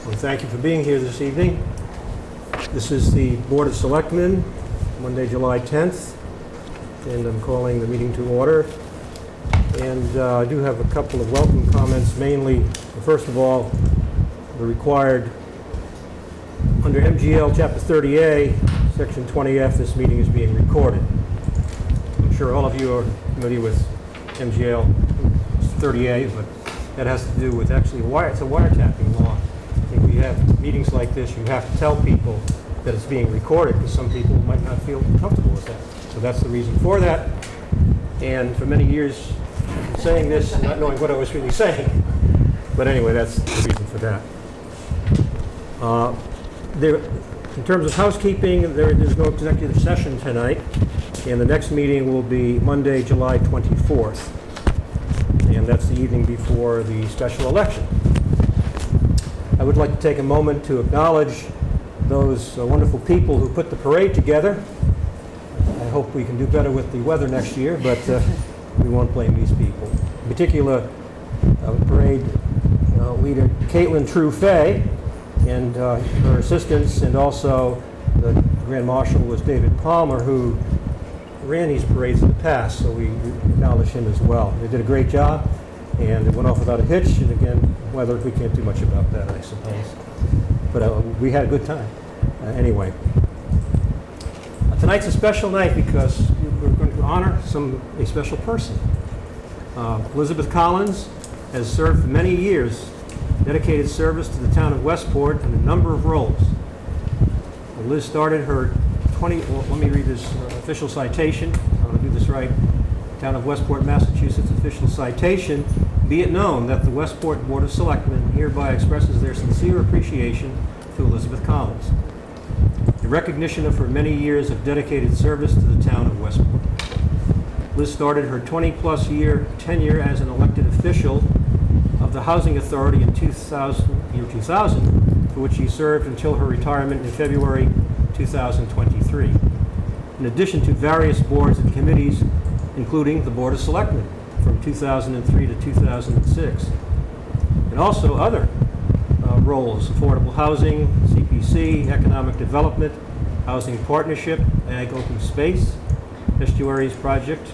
Well, thank you for being here this evening. This is the Board of Selectmen, Monday, July 10th, and I'm calling the meeting to order. And I do have a couple of welcome comments, mainly, first of all, the required, under MGL Chapter 30A, Section 20F, this meeting is being recorded. I'm sure all of you are familiar with MGL 30A, but that has to do with actually it's a wiretapping law. If we have meetings like this, you have to tell people that it's being recorded because some people might not feel comfortable with that. So that's the reason for that. And for many years, I've been saying this and not knowing what I was really saying. But anyway, that's the reason for that. In terms of housekeeping, there's no executive session tonight, and the next meeting will be Monday, July 24th. And that's the evening before the special election. I would like to take a moment to acknowledge those wonderful people who put the parade together. I hope we can do better with the weather next year, but we won't blame these people. In particular, parade leader Caitlin True-Fay and her assistants, and also the Grand Marshal was David Palmer, who ran these parades in the past, so we acknowledge him as well. They did a great job, and it went off without a hitch, and again, weather, we can't do much about that, I suppose. But we had a good time. Anyway, tonight's a special night because we're going to honor a special person. Elizabeth Collins has served for many years, dedicated service to the town of Westport in a number of roles. Liz started her let me read this official citation. I want to do this right. Town of Westport, Massachusetts official citation. Be it known that the Westport Board of Selectmen hereby expresses their sincere appreciation to Elizabeth Collins. In recognition of her many years of dedicated service to the town of Westport. Liz started her 20-plus year tenure as an elected official of the Housing Authority in 2000, for which she served until her retirement in February 2023. In addition to various boards and committees, including the Board of Selectmen from 2003 to 2006, and also other roles: affordable housing, CPC, economic development, housing partnership, ag open space, estuaries project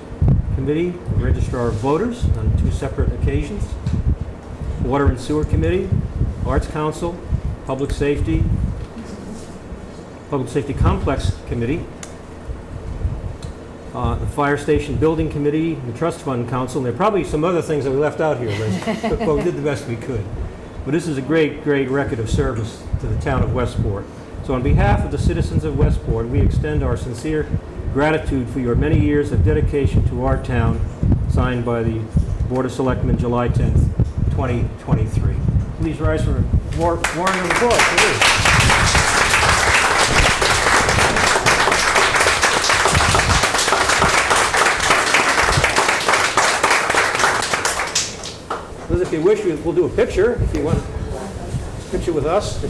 committee, registrar of voters on 2 separate occasions, water and sewer committee, arts council, public safety complex committee, the fire station building committee, the trust fund council, and there are probably some other things that we left out here, Liz, but we did the best we could. But this is a great, great record of service to the town of Westport. So on behalf of the citizens of Westport, we extend our sincere gratitude for your many years of dedication to our town, signed by the Board of Selectmen, July 10th, 2023. Please rise for a warning of applause, please. Liz, if you wish, we'll do a picture, if you want a picture with us.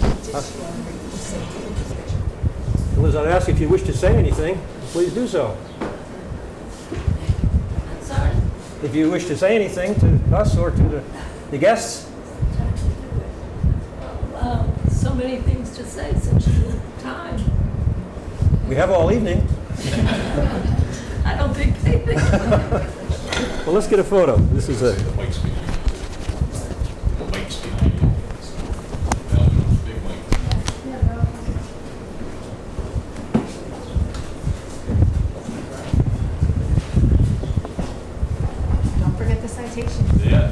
Liz, I'd ask you if you wish to say anything, please do so. Sorry? If you wish to say anything to us or to the guests. So many things to say, such little time. We have all evening. I don't think they think. Well, let's get a photo. This is a... Don't forget the citation. Yeah.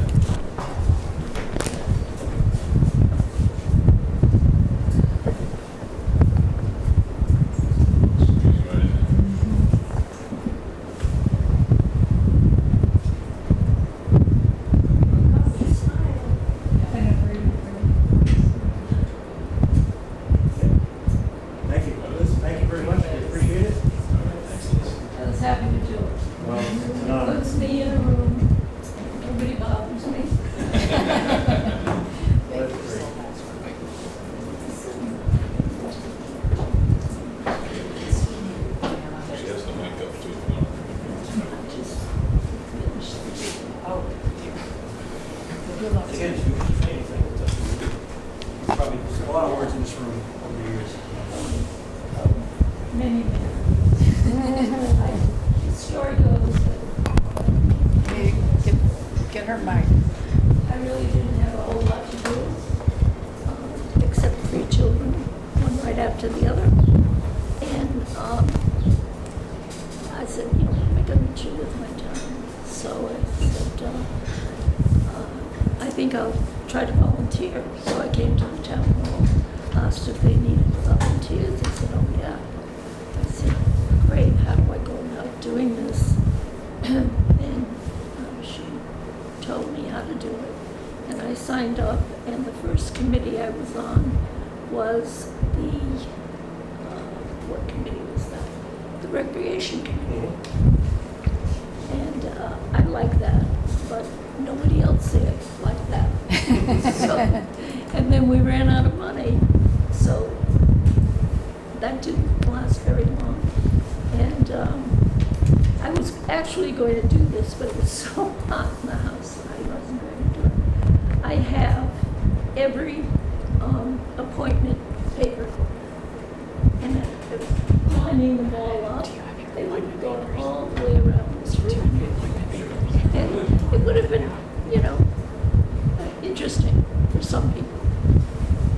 probably said a lot of words in this room over the years. Many, many. The story goes that Get her mic. I really didn't have a whole lot to do, except 3 children, one right after the other. And I said, you know, what am I going to do with my time? So I said, I think I'll try to volunteer. So I came to the town hall, asked if they needed volunteers. They said, oh yeah. I said, great, how do I go about doing this? And she told me how to do it. And I signed up, and the first committee I was on was the, what committee was that? The Recreation Committee. And I like that, but nobody else there liked that. So, and then we ran out of money, so that didn't last very long. And I was actually going to do this, but it was so hot in the house that I wasn't going to do it. I have every appointment paper, and I was lining them all up. They would have gone all the way around this room. And it would have been, you know, interesting for some people.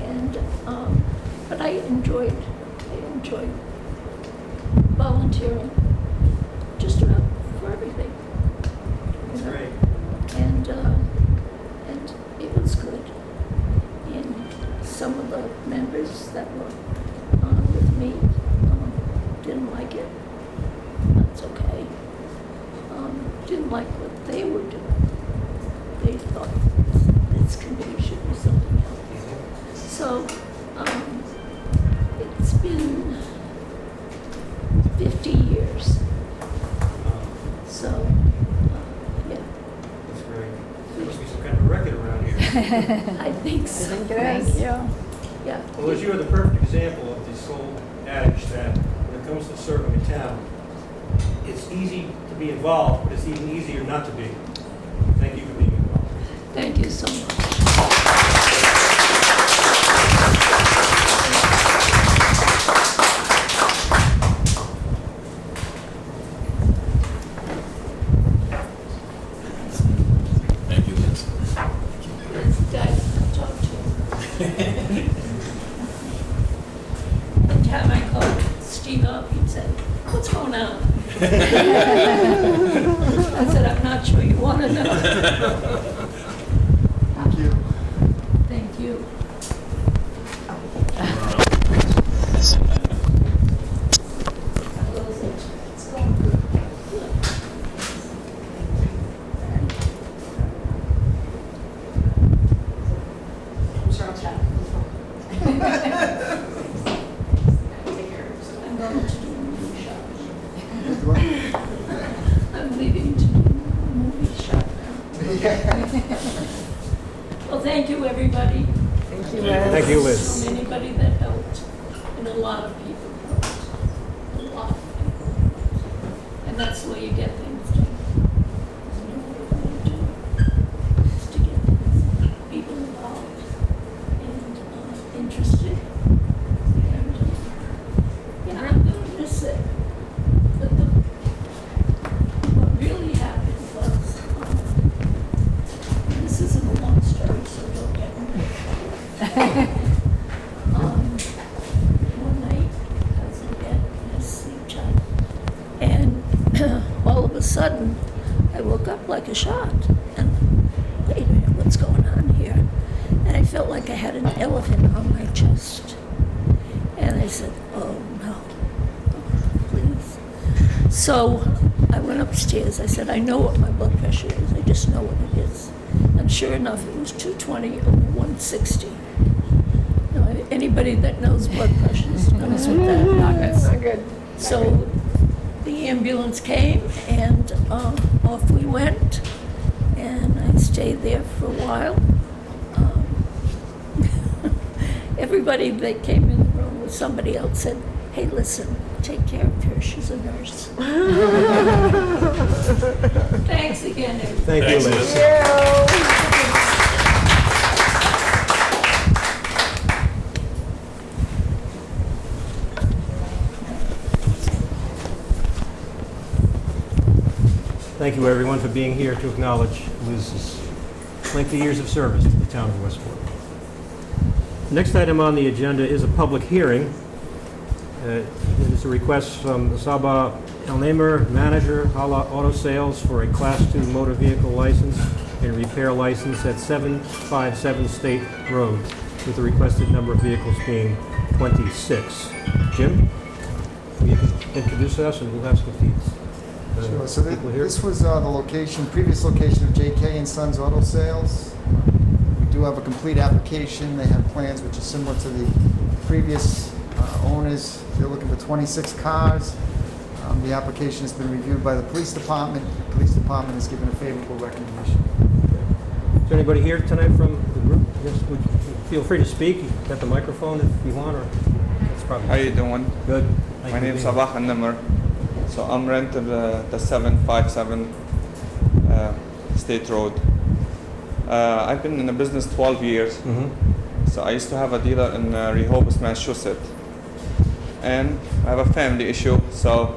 And, but I enjoyed volunteering just about for everything. That's great. And it was good. And some of the members that were on with me didn't like it. That's okay. Didn't like what they were doing. They thought this committee should be something else. So it's been 50 years. So, yeah, That's great. There must be some kind of record around here. I think so. Thank you. Yeah. Well, Liz, you are the perfect example of this whole adage that when it comes to serving a town, it's easy to be involved, but it's even easier not to be. Thank you for being involved. Thank you so much. Thank you, Liz. That's the guy I talked to. One time I called Steve up, he'd say, "What's going on?" I said, "I'm not sure you want to know." Thank you. Thank you. How goes it? It's going good. Good. I'm going to do a movie shot. I'm leaving to do a movie shot now. Well, thank you, everybody. Thank you, Liz. Thank you, Liz. From anybody that helped, and a lot of people helped. A lot of people. And that's the way you get things done. There's no other way to do it. Is to get people involved and interested. And, yeah, I'm gonna miss it. But what really happened was, this isn't a long story, so don't get me. One night, I was in bed, I was sleep tight, and all of a sudden, I woke up like a shot, and wait a minute, what's going on here? And I felt like I had an elephant on my chest, and I said, oh no, please. So I went upstairs. I said, I know what my blood pressure is. I just know what it is. And sure enough, it was 220 over 160. Now, anybody that knows blood pressures knows what that is. Not good. So the ambulance came, and off we went. And I stayed there for a while. Everybody that came in the room with somebody else said, hey, listen, take care of her. She's a nurse. Thanks again, everybody. Thank you, Thanks, Liz. Liz. Thank you. Thank you, everyone, for being here to acknowledge Liz's lengthy years of service to the town of Westport. The next item on the agenda is a public hearing. It is a request from Saba El-Namer, manager, Hala Auto Sales, for a Class II motor vehicle license and repair license at 757 State Road, with the requested number of vehicles being 26. Jim, will you introduce us, and we'll have some Sure, so people here? this was the location, previous location of J.K. and Sons Auto Sales. We do have a complete application. They have plans which are similar to the previous owners. They're looking for 26 cars. The application has been reviewed by the police department. The police department has given a favorable recommendation. Is there anybody here tonight from the group? Yes, would you feel free to speak. You've got the microphone if you want, or that's probably... How you doing? Good. My Thank you name's for being Sabah Al-Namr. So I'm renting the 757 State Road. I've been in the business 12 years. here. Mhm. So I used to have a dealer in Rehoboth, Massachusetts. And I have a family issue, so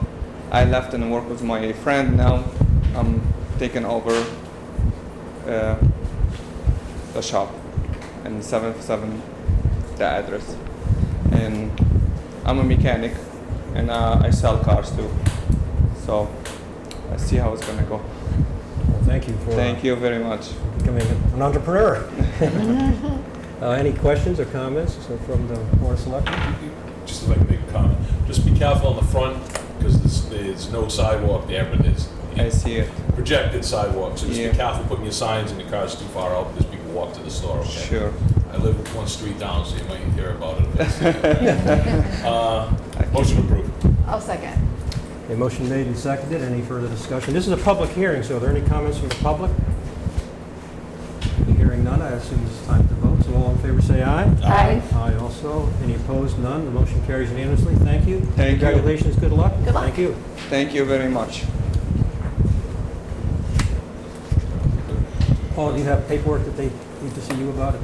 I left and worked with my friend. Now I'm taking over the shop and 757, the address. And I'm a mechanic, and I sell cars too. So I see how it's gonna go. Well, thank you for Thank you very much. becoming an entrepreneur. Any questions or comments from the Board of Selectmen? Just if I can make a comment, just be careful on the front, because there's no sidewalk there, but there's I see it. projected sidewalk, so just Yeah. be careful putting your signs in your cars too far out, because people walk to the store, okay? Sure. I live one street down, so you might hear about it. Motion approved. I'll second. A motion made and seconded. Any further discussion? This is a public hearing, so are there any comments from the public? Hearing none, I assume it's time to vote. So all in favor say aye. Aye. Aye also. Any opposed? None. The motion carries unanimously. Thank you. Thank you. Congratulations. Good luck. Good luck. Thank you. Thank you very much. Paul, do you have paperwork that they need to see you about it?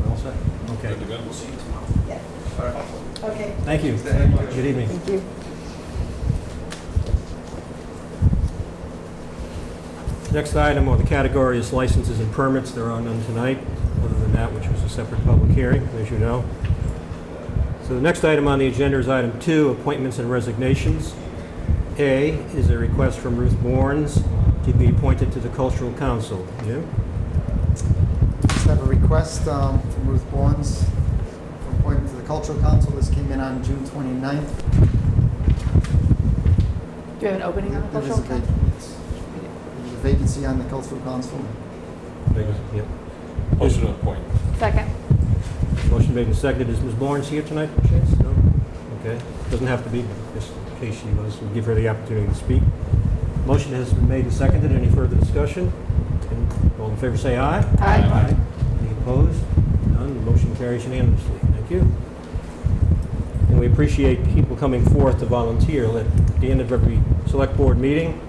All set? Okay. Good to go. We'll see you tomorrow. Okay. Thank you. Thank you. Good evening. Thank you. Next item, or the category, is licenses and permits. There are none tonight, other than that, which was a separate public hearing, as you know. So the next item on the agenda is item 2, appointments and resignations. A is a request from Ruth Bournes to be appointed to the Cultural Council. Jim? Just have a request from Ruth Bournes for appointment to the Cultural Council. This came in on June 29th. Do you have an opening on the There is cultural a council? there's a vacancy on the Cultural Council. Yep. Motion to appoint. Second. Motion made and seconded. Is Ms. Bournes here tonight, by chance? No? Okay. Doesn't have to be, but just in case she was, we'll give her the opportunity to speak. Motion has been made and seconded. Any further discussion? And all in favor say aye. Aye. Any opposed? None. The motion carries unanimously. Thank you. And we appreciate people coming forth to volunteer. At the end of every select board meeting,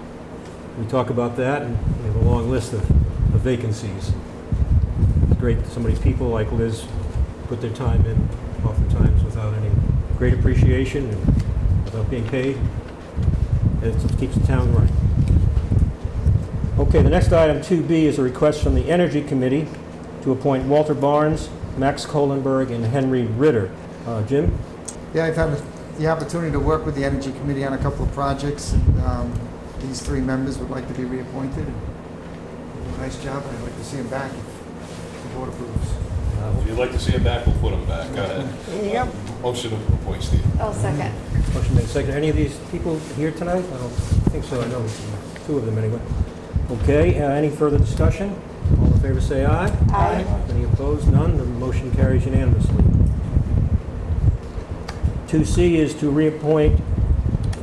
we talk about that, and we have a long list of vacancies. It's great that so many people like Liz put their time in, oftentimes without any great appreciation and without being paid. It keeps the town running. Okay, the next item, 2B, is a request from the Energy Committee to appoint Walter Barnes, Max Kohlenberg, and Henry Ritter. Jim? Yeah, I've had the opportunity to work with the Energy Committee on a couple of projects, and these 3 members would like to be reappointed. And they do a nice job, and I'd like to see them back if the board approves. If you'd like to see him back, we'll put him back. Go ahead. Yep. Motion to appoint, Steve. I'll second. Motion made second. Any of these people here tonight? I don't think so. I know 2 of them anyway. Okay, any further discussion? All in favor say aye. Aye. Any opposed? None. The motion carries unanimously. 2C is to reappoint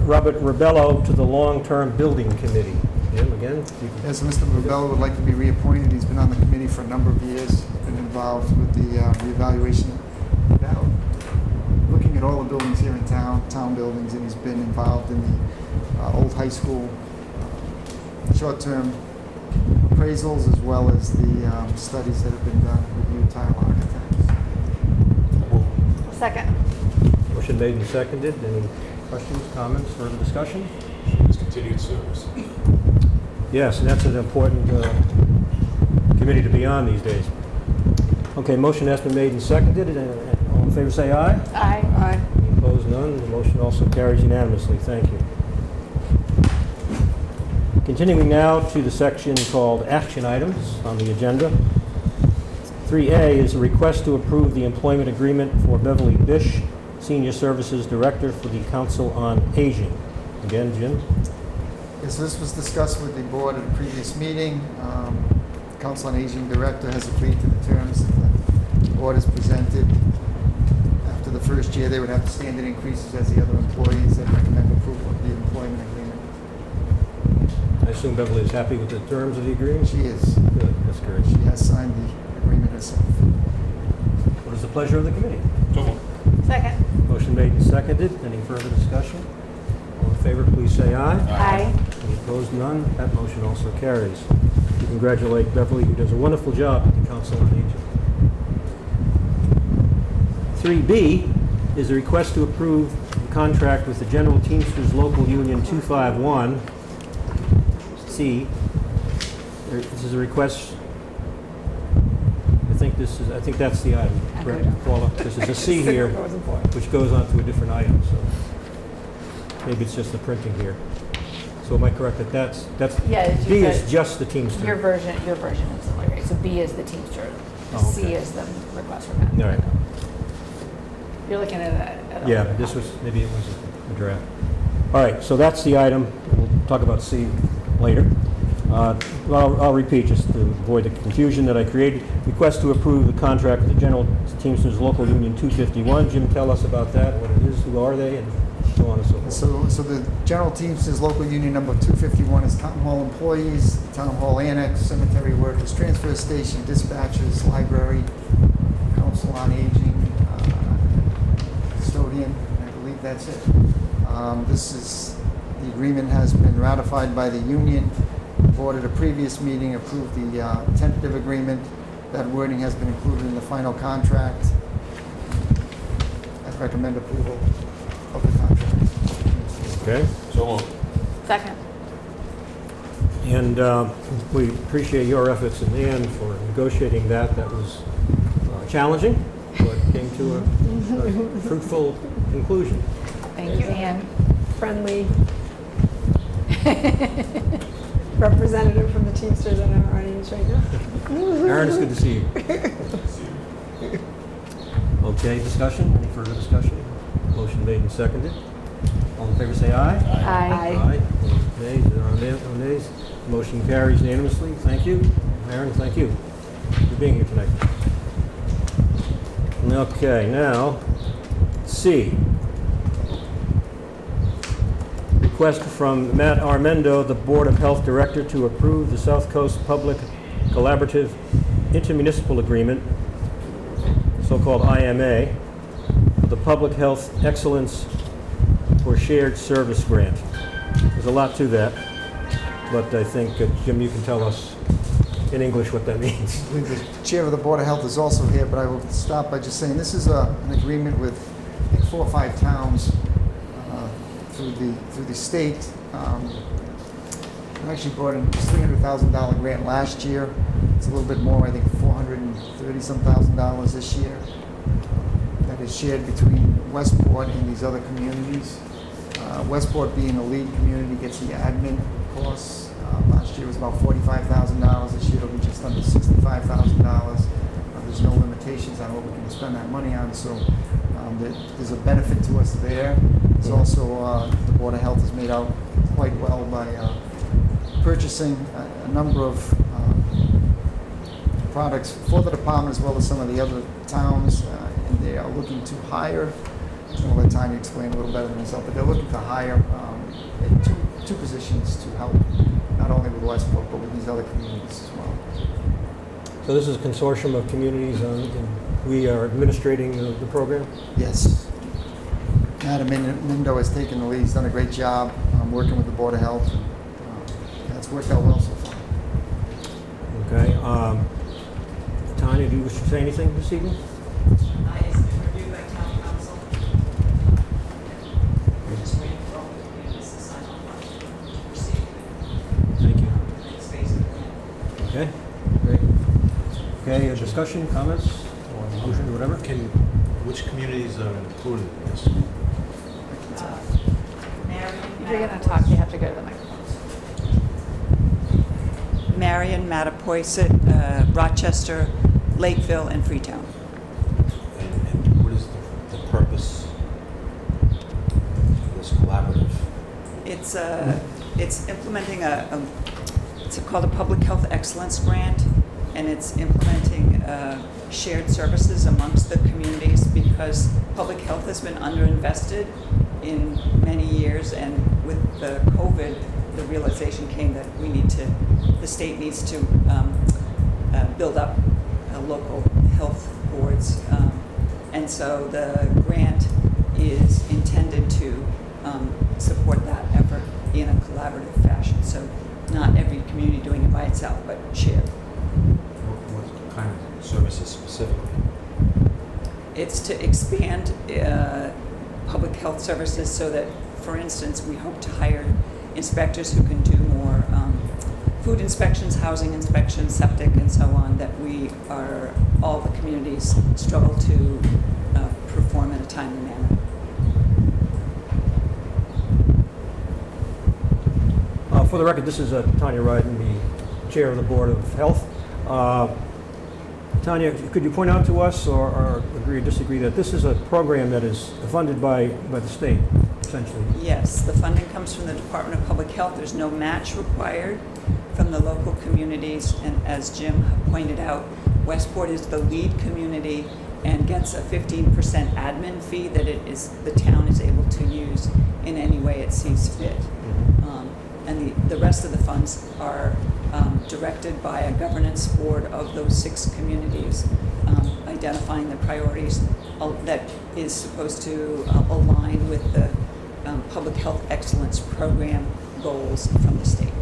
Robert Rebello to the Long-Term Building Committee. Jim, again? you can- Yes, Mr. Rubella would like to be reappointed. He's been on the committee for a number of years, been involved with the reevaluation, now looking at all the buildings here in town buildings, and he's been involved in the old high school short-term appraisals, as well as the studies that have been done with Utah architects. Second. Motion made and seconded. Any questions, comments, further discussion? His continued service. Yes, and that's an important committee to be on these days. Okay, motion has been made and seconded. All in favor say aye. Aye. Aye. Opposed, none. The motion also carries unanimously. Thank you. Continuing now to the section called Action Items on the agenda. 3A is a request to approve the employment agreement for Beverly Bish, Senior Services Director for the Council on Aging. Again, Jim? Yes, so this was discussed with the board at a previous meeting. The Council on Aging Director has agreed to the terms that the board has presented. After the first year, they would have standard increases as the other employees that recommend approval of the employment agreement. I assume Beverly is happy with the terms of the agreement? She is. Good, that's great. She has signed the agreement herself. What is the pleasure of the committee? So moved. Second. Motion made and seconded. Any further discussion? All in favor, please say aye. Aye. Any opposed, none. That motion also carries. We congratulate Beverly, who does a wonderful job at the Council on Aging. 3B is a request to approve the contract with the General Teamsters Local Union 251. C. This is a request. I think that's the item. Correct, Paula? This is a C here, which goes on to a different item, so maybe it's just the printing here. So am I correct that that's Yeah, as you B said, is just the Teamster? Your version is the way, right? So B is the Teamster. Oh, C okay. is the request for Matt. All right. You're looking at Yeah, this was, maybe it was a draft. All right, so that's the item. We'll talk about C later. Well, I'll repeat just to avoid the confusion that I created. Request to approve the contract with the General Teamsters Local Union 251. Jim, tell us about that, what it is, who are they, and so on and so forth. So the General Teamsters Local Union number 251 is town hall employees, town hall annex, cemetery workers, transfer station, dispatchers, library, council on aging, custodian, I believe that's it. The agreement has been ratified by the union. The board at a previous meeting approved the tentative agreement. That wording has been included in the final contract. I recommend approval of the contract. Okay? So moved. Second. And we appreciate your efforts and Ann for negotiating that. That was challenging, but came to a fruitful conclusion. Thank you, Anne. Friendly representative from the Teamsters in our audience right now. Aaron, it's good to see you. Okay, discussion? Any further discussion? Motion made and seconded. All in favor say aye. Aye. Aye. Opposed, nays? There are no nays. Motion carries unanimously. Thank you. Aaron, thank you for being here tonight. Okay, now, C. Request from Matt Armendo, the Board of Health Director, to approve the South Coast Public Collaborative Intermunicipal Agreement, so-called IMA, for the Public Health Excellence for Shared Service Grant. There's a lot to that, but I think, Jim, you can tell us in English what that means. I believe the chair of the Board of Health is also here, but I will start by just saying this is an agreement with, I think, 4 or 5 towns through the state. I actually brought in a $300,000 grant last year. It's a little bit more, I think $430-some thousand this year. That is shared between Westport and these other communities. Westport, being the lead community, gets the admin costs. Last year was about $45,000. This year it'll be just under $65,000. There's no limitations on what we can spend that money on, so there's a benefit to us there. There's also, the Board of Health has made out quite well by purchasing a number of products for the department as well as some of the other towns, and they are looking to hire. I'll let Tanya explain a little better than myself, but they're looking to hire two positions to help not only with Westport but with these other communities as well. So this is a consortium of communities, and we are administrating the program? Yes. Adam Mindo has taken the lead. He's done a great job working with the Board of Health. And it's worked out well so far. Okay. Tanya, do you wish to say anything this evening? It's been reviewed by town council. We're just waiting for all the communities to sign off on it to proceed. Thank you. discussion, comments, or motion, or whatever? Which communities are included in this? If you're gonna talk, you have to go to the microphone. Marion, Mattapoisett, Rochester, Lakeville, and Freetown. And what is the purpose of this collaborative? It's implementing it's called a Public Health Excellence Grant, and it's implementing shared services amongst the communities because public health has been underinvested in many years, and with the COVID, the realization came that the state needs to build up local health boards, and so the grant is intended to support that effort in a collaborative fashion. So not every community doing it by itself, but shared. What kind of services specifically? It's to expand public health services so that, for instance, we hope to hire inspectors who can do more food inspections, housing inspections, septic, and so on, that all the communities struggle to perform in a timely manner. For the record, this is Tanya Ryden, the Chair of the Board of Health. Tanya, could you point out to us, or agree or disagree, that this is a program that is funded by the state, essentially? Yes, the funding comes from the Department of Public Health. There's no match required from the local communities, and as Jim pointed out, Westport is the lead community and gets a 15% admin fee that the town is able to use in any way it sees fit. And the rest of the funds are directed by a governance board of those 6 communities, identifying the priorities that is supposed to align with the public health excellence program goals from the state.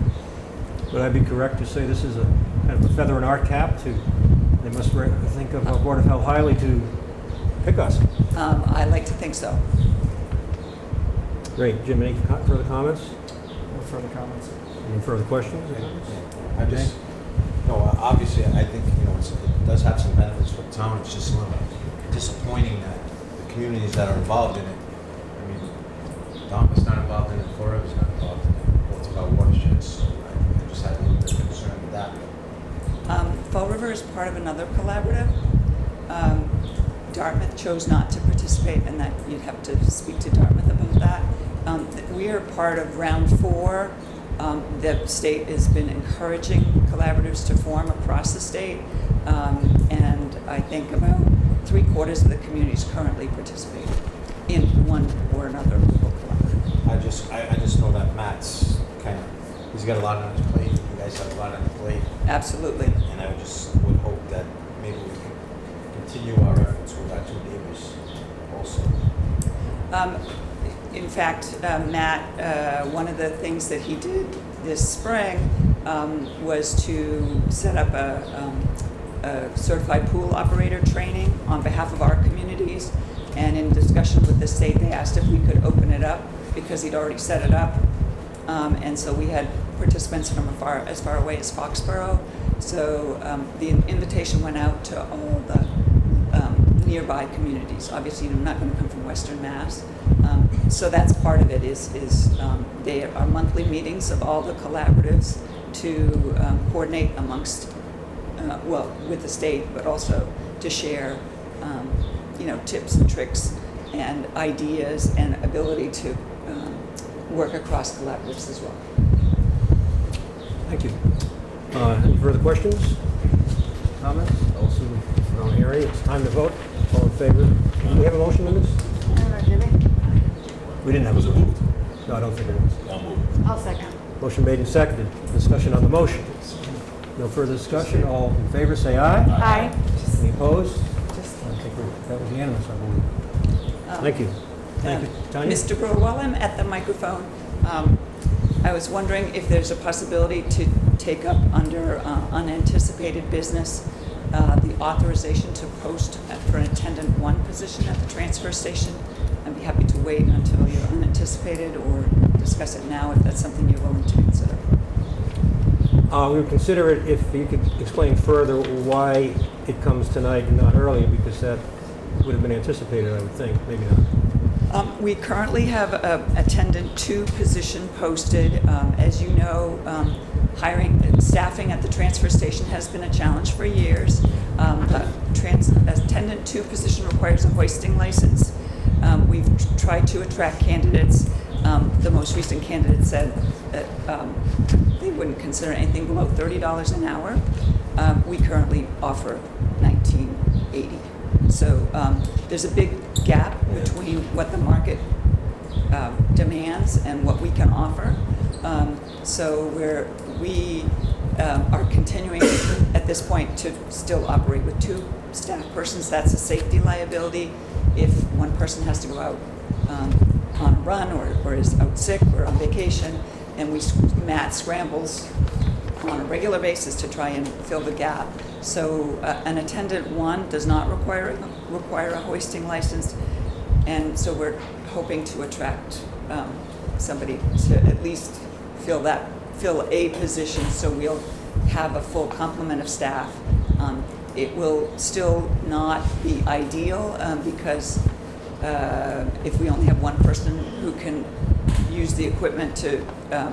Would I be correct to say this is a kind of a feather in our cap they must think of our Board of Health highly to pick us? I like to think so. Great. Jim, any further comments? No further comments. Any further questions? Obviously, I think, it does have some benefits for the town. It's just a little disappointing that the communities that are involved in it, I mean, Dartmouth's not involved in it, Fall River's not involved in it, both of our watersheds, so I just had a little bit of concern with that. Fall River is part of another collaborative. Dartmouth chose not to participate, and that you'd have to speak to Dartmouth about that. We are part of round 4. The state has been encouraging collaboratives to form across the state, and I think about 3/4 of the communities currently participate in one or another local collaborative. I just know that Matt's he's got a lot on his plate. You guys have a lot on your plate. Absolutely. And I would hope that maybe we can continue our efforts with our 2 neighbors also. In fact, Matt, one of the things that he did this spring was to set up a certified pool operator training on behalf of our communities. And in discussion with the state, they asked if we could open it up because he'd already set it up. And so we had participants from as far away as Foxborough. So the invitation went out to all the nearby communities. Obviously, I'm not going to come from Western Mass. So that's part of it is they are monthly meetings of all the collaboratives to coordinate amongst, with the state, but also to share, tips and tricks and ideas and ability to work across collaboratives as well. Thank you. Any further questions? Comments? Also, not hearing. It's time to vote. All in favor? Do we have a motion on this? We didn't have a Was it motion. moved? No, I don't think it was. I'll move. I'll second. Motion made and seconded. Discussion on the motion. No further discussion. All in favor, say aye. Aye. Any opposed? I think that was unanimous, I believe. Thank you. Thank you. Tanya? Mr. Brewer, while I'm at the microphone, I was wondering if there's a possibility to take up under unanticipated business the authorization to post for an attendant 1 position at the transfer station. I'd be happy to wait until you're unanticipated or discuss it now if that's something you're willing to consider. We would consider it if you could explain further why it comes tonight and not earlier, because that would have been anticipated, I would think, maybe not. We currently have a attendant 2 position posted. As you know, staffing at the transfer station has been a challenge for years. Attendant 2 position requires a hoisting license. We've tried to attract candidates. The most recent candidate said that they wouldn't consider anything below $30 an hour. We currently offer $19.80. So there's a big gap between what the market demands and what we can offer. So we are continuing at this point to still operate with 2 staff persons. That's a safety liability. If one person has to go out on a run or is out sick or on vacation, and Matt scrambles on a regular basis to try and fill the gap. So an attendant 1 does not require a hoisting license, and so we're hoping to attract somebody to at least fill a position, so we'll have a full complement of staff. It will still not be ideal because if we only have one person who can use the equipment to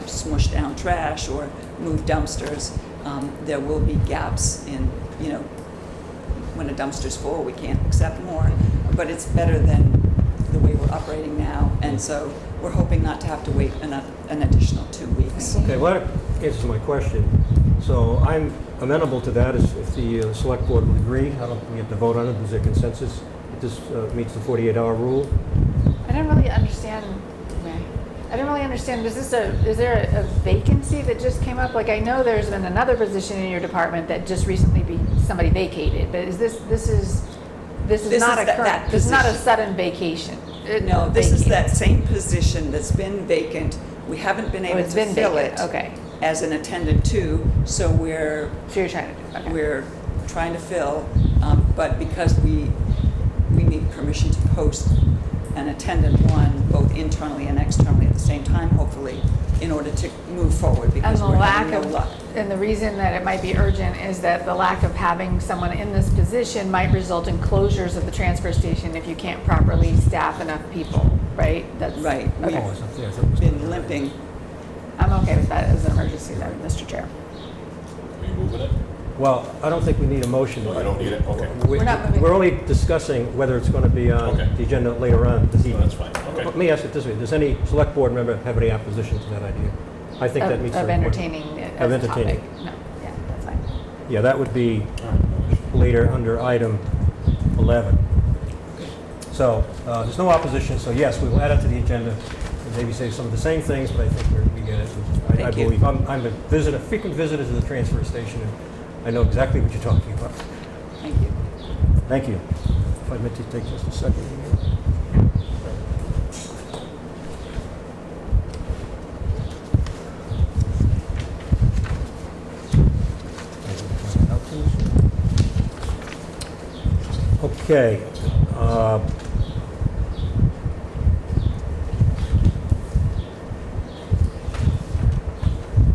smush down trash or move dumpsters, there will be gaps in, when a dumpster's full, we can't accept more. But it's better than the way we're operating now, and so we're hoping not to have to wait an additional 2 weeks. Okay, well, that answers my question. So I'm amenable to that if the select board would agree. I don't think we have to vote on it. Is there consensus that this meets the 48-hour rule? I don't really understand. Is there a vacancy that just came up? Like, I know there's been another position in your department that just recently somebody vacated, but this is not a current, this is not a sudden vacation. No, this is that same position that's been vacant. We haven't been able it's to been fill vacant. it Okay. as an attendant 2, so So you're trying to do. Okay. we're trying to fill, but because we need permission to post an attendant 1, both internally and externally at the same time, hopefully, in order to move forward, And because the we're lack having no luck. and the reason that it might be urgent is that the lack of having someone in this position might result in closures of the transfer station if you can't properly staff enough people, right? That's Right. Okay. Oh, it's up there. I thought it was Been done. limping. I'm okay with that as an emergency, though, Mr. Chair. Are you moving it? Well, I don't think we need a motion. No, you don't need it? Okay. We're not moving. We're only discussing whether it's going to be on Okay. the agenda later on this So evening. that's fine, okay. Let me ask it this way. Does any select board member have any opposition to that idea? I think that meets the Of requirement. entertaining it Of as a entertaining. topic. No, yeah, that's fine. Yeah, that would be All right. later under item 11. So there's no opposition, so yes, we will add it to the agenda and maybe say some of the same things, but I think we get it. I Thank you. believe. I'm a frequent visitor to the transfer station, and I know exactly what you're talking about. Thank you. Thank you. If I may take just a second here. Okay.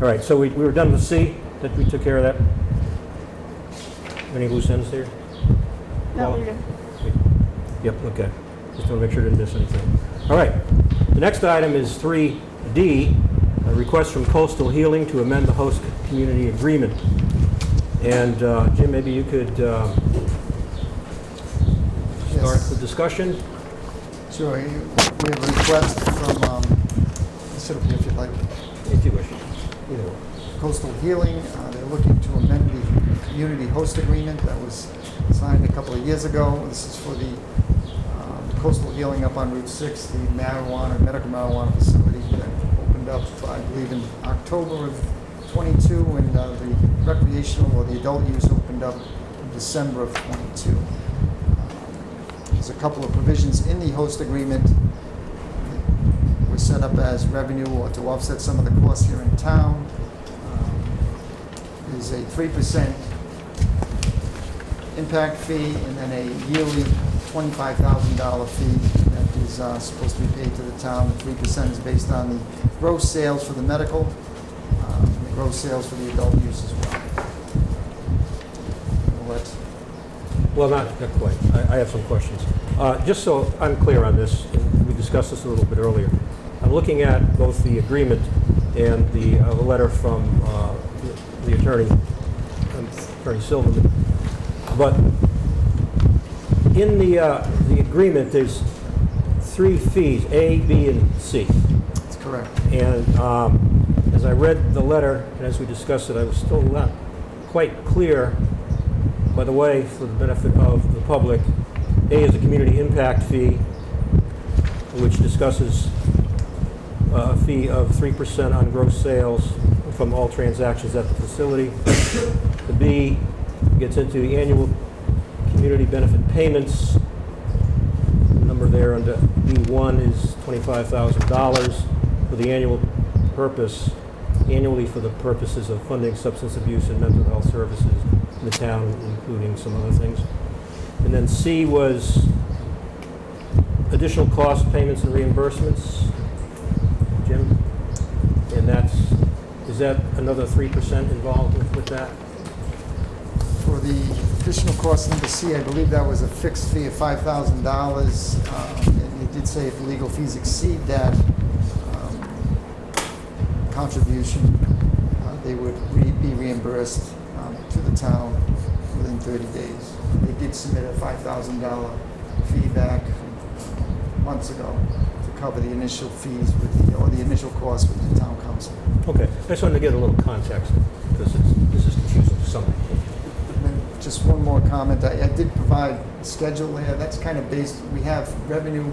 All right, so we were done with C, that we took care of that? Any loose ends there? No, Paula? we're good. Yep, okay. Just want to make sure I didn't miss anything. All right. The next item is 3D, a request from Coastal Healing to amend the host community agreement. And Jim, maybe you could start Yes. the discussion? Sure, we have a request from, sit up here if you'd like, If you wish. Either way. Coastal Healing. They're looking to amend the community host agreement that was signed a couple of years ago. This is for the Coastal Healing up on Route 6, the medical marijuana facility that opened up, I believe, in October of 22, and the recreational or the adult use opened up in December of 22. There's a couple of provisions in the host agreement that were set up as revenue or to offset some of the costs here in town. There's a 3% impact fee and then a yearly $25,000 fee that is supposed to be paid to the town. The 3% is based on the gross sales for the medical, and the gross sales for the adult use as well. I'll let Well, not quite. I have some questions. Just so I'm clear on this, and we discussed this a little bit earlier. I'm looking at both the agreement and the letter from the attorney, Attorney Silverman. But in the agreement, there's 3 fees, A, B, and C. That's correct. And as I read the letter, and as we discussed it, I was still not quite clear. By the way, for the benefit of the public, A is a community impact fee, which discusses a fee of 3% on gross sales from all transactions at the facility. The B gets into the annual community benefit payments. The number there under B1 is $25,000 for the annual purpose, annually for the purposes of funding substance abuse and mental health services in the town, including some other things. And then C was additional cost payments and reimbursements, Jim? And is that another 3% involved with that? For the additional cost number C, I believe that was a fixed fee of $5,000. And it did say if legal fees exceed that contribution, they would be reimbursed to the town within 30 days. They did submit a $5,000 fee back months ago to cover the initial fees or the initial cost with the town council. Okay, I just wanted to get a little context because this is confusing to some people. And then just one more comment. I did provide a schedule there. That's kind of based, we have revenue,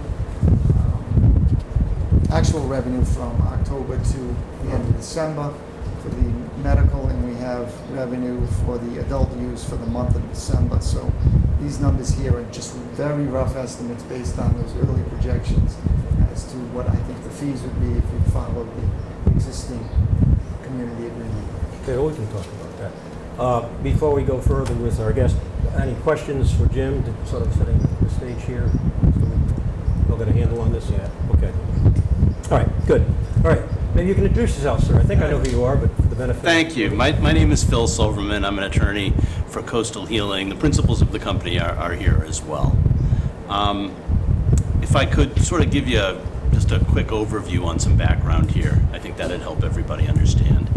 actual revenue from October to the end of December for the medical, and we have revenue for the adult use for the month of December. So these numbers here are just very rough estimates based on those early projections as to what I think the fees would be if we followed the existing community agreement. Okay, well, we can talk about that. Before we go further with our guest, any questions for Jim to sort of setting the stage here? We'll get a handle on this? Yeah. Okay. All right, good. All right, maybe you can introduce yourself, sir. I think I know who you are, but for the benefit. Thank you. My name is Phil Silverman. I'm an attorney for Coastal Healing. The principals of the company are here as well. If I could sort of give you just a quick overview on some background here, I think that'd help everybody understand.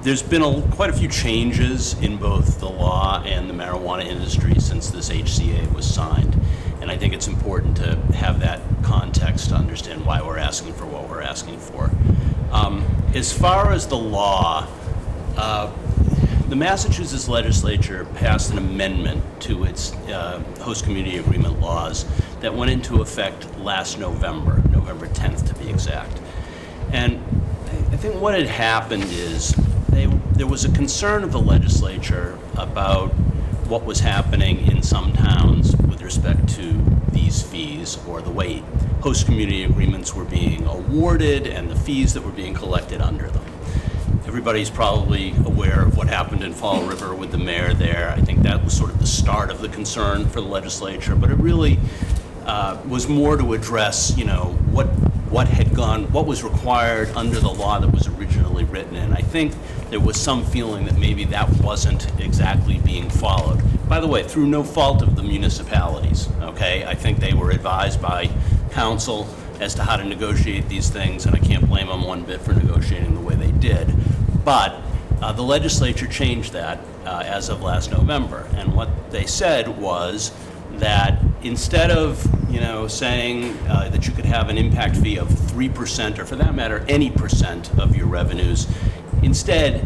There's been quite a few changes in both the law and the marijuana industry since this HCA was signed. And I think it's important to have that context to understand why we're asking for what we're asking for. As far as the law, the Massachusetts legislature passed an amendment to its host community agreement laws that went into effect last November 10th to be exact. And I think what had happened is there was a concern of the legislature about what was happening in some towns with respect to these fees, or the way host community agreements were being awarded and the fees that were being collected under them. Everybody's probably aware of what happened in Fall River with the mayor there. I think that was sort of the start of the concern for the legislature, but it really was more to address, what was required under the law that was originally written. And I think there was some feeling that maybe that wasn't exactly being followed. By the way, through no fault of the municipalities, okay? I think they were advised by council as to how to negotiate these things, and I can't blame them one bit for negotiating the way they did. But the legislature changed that as of last November. And what they said was that instead of, saying that you could have an impact fee of 3%, or for that matter, any percent of your revenues, instead,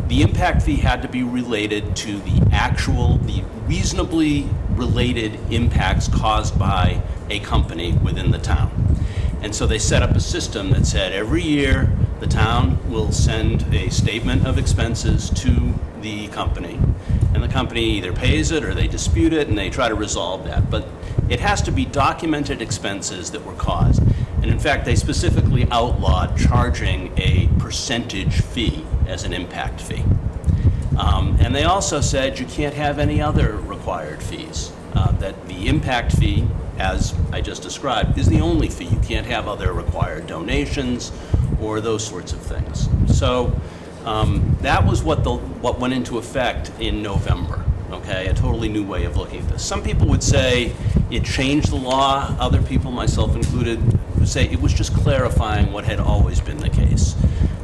the impact fee had to be related to the reasonably related impacts caused by a company within the town. And so they set up a system that said every year the town will send a statement of expenses to the company, and the company either pays it or they dispute it and they try to resolve that. But it has to be documented expenses that were caused. And in fact, they specifically outlawed charging a percentage fee as an impact fee. And they also said you can't have any other required fees, that the impact fee, as I just described, is the only fee. You can't have other required donations or those sorts of things. So that was what went into effect in November, okay? A totally new way of looking at this. Some people would say it changed the law. Other people, myself included, would say it was just clarifying what had always been the case.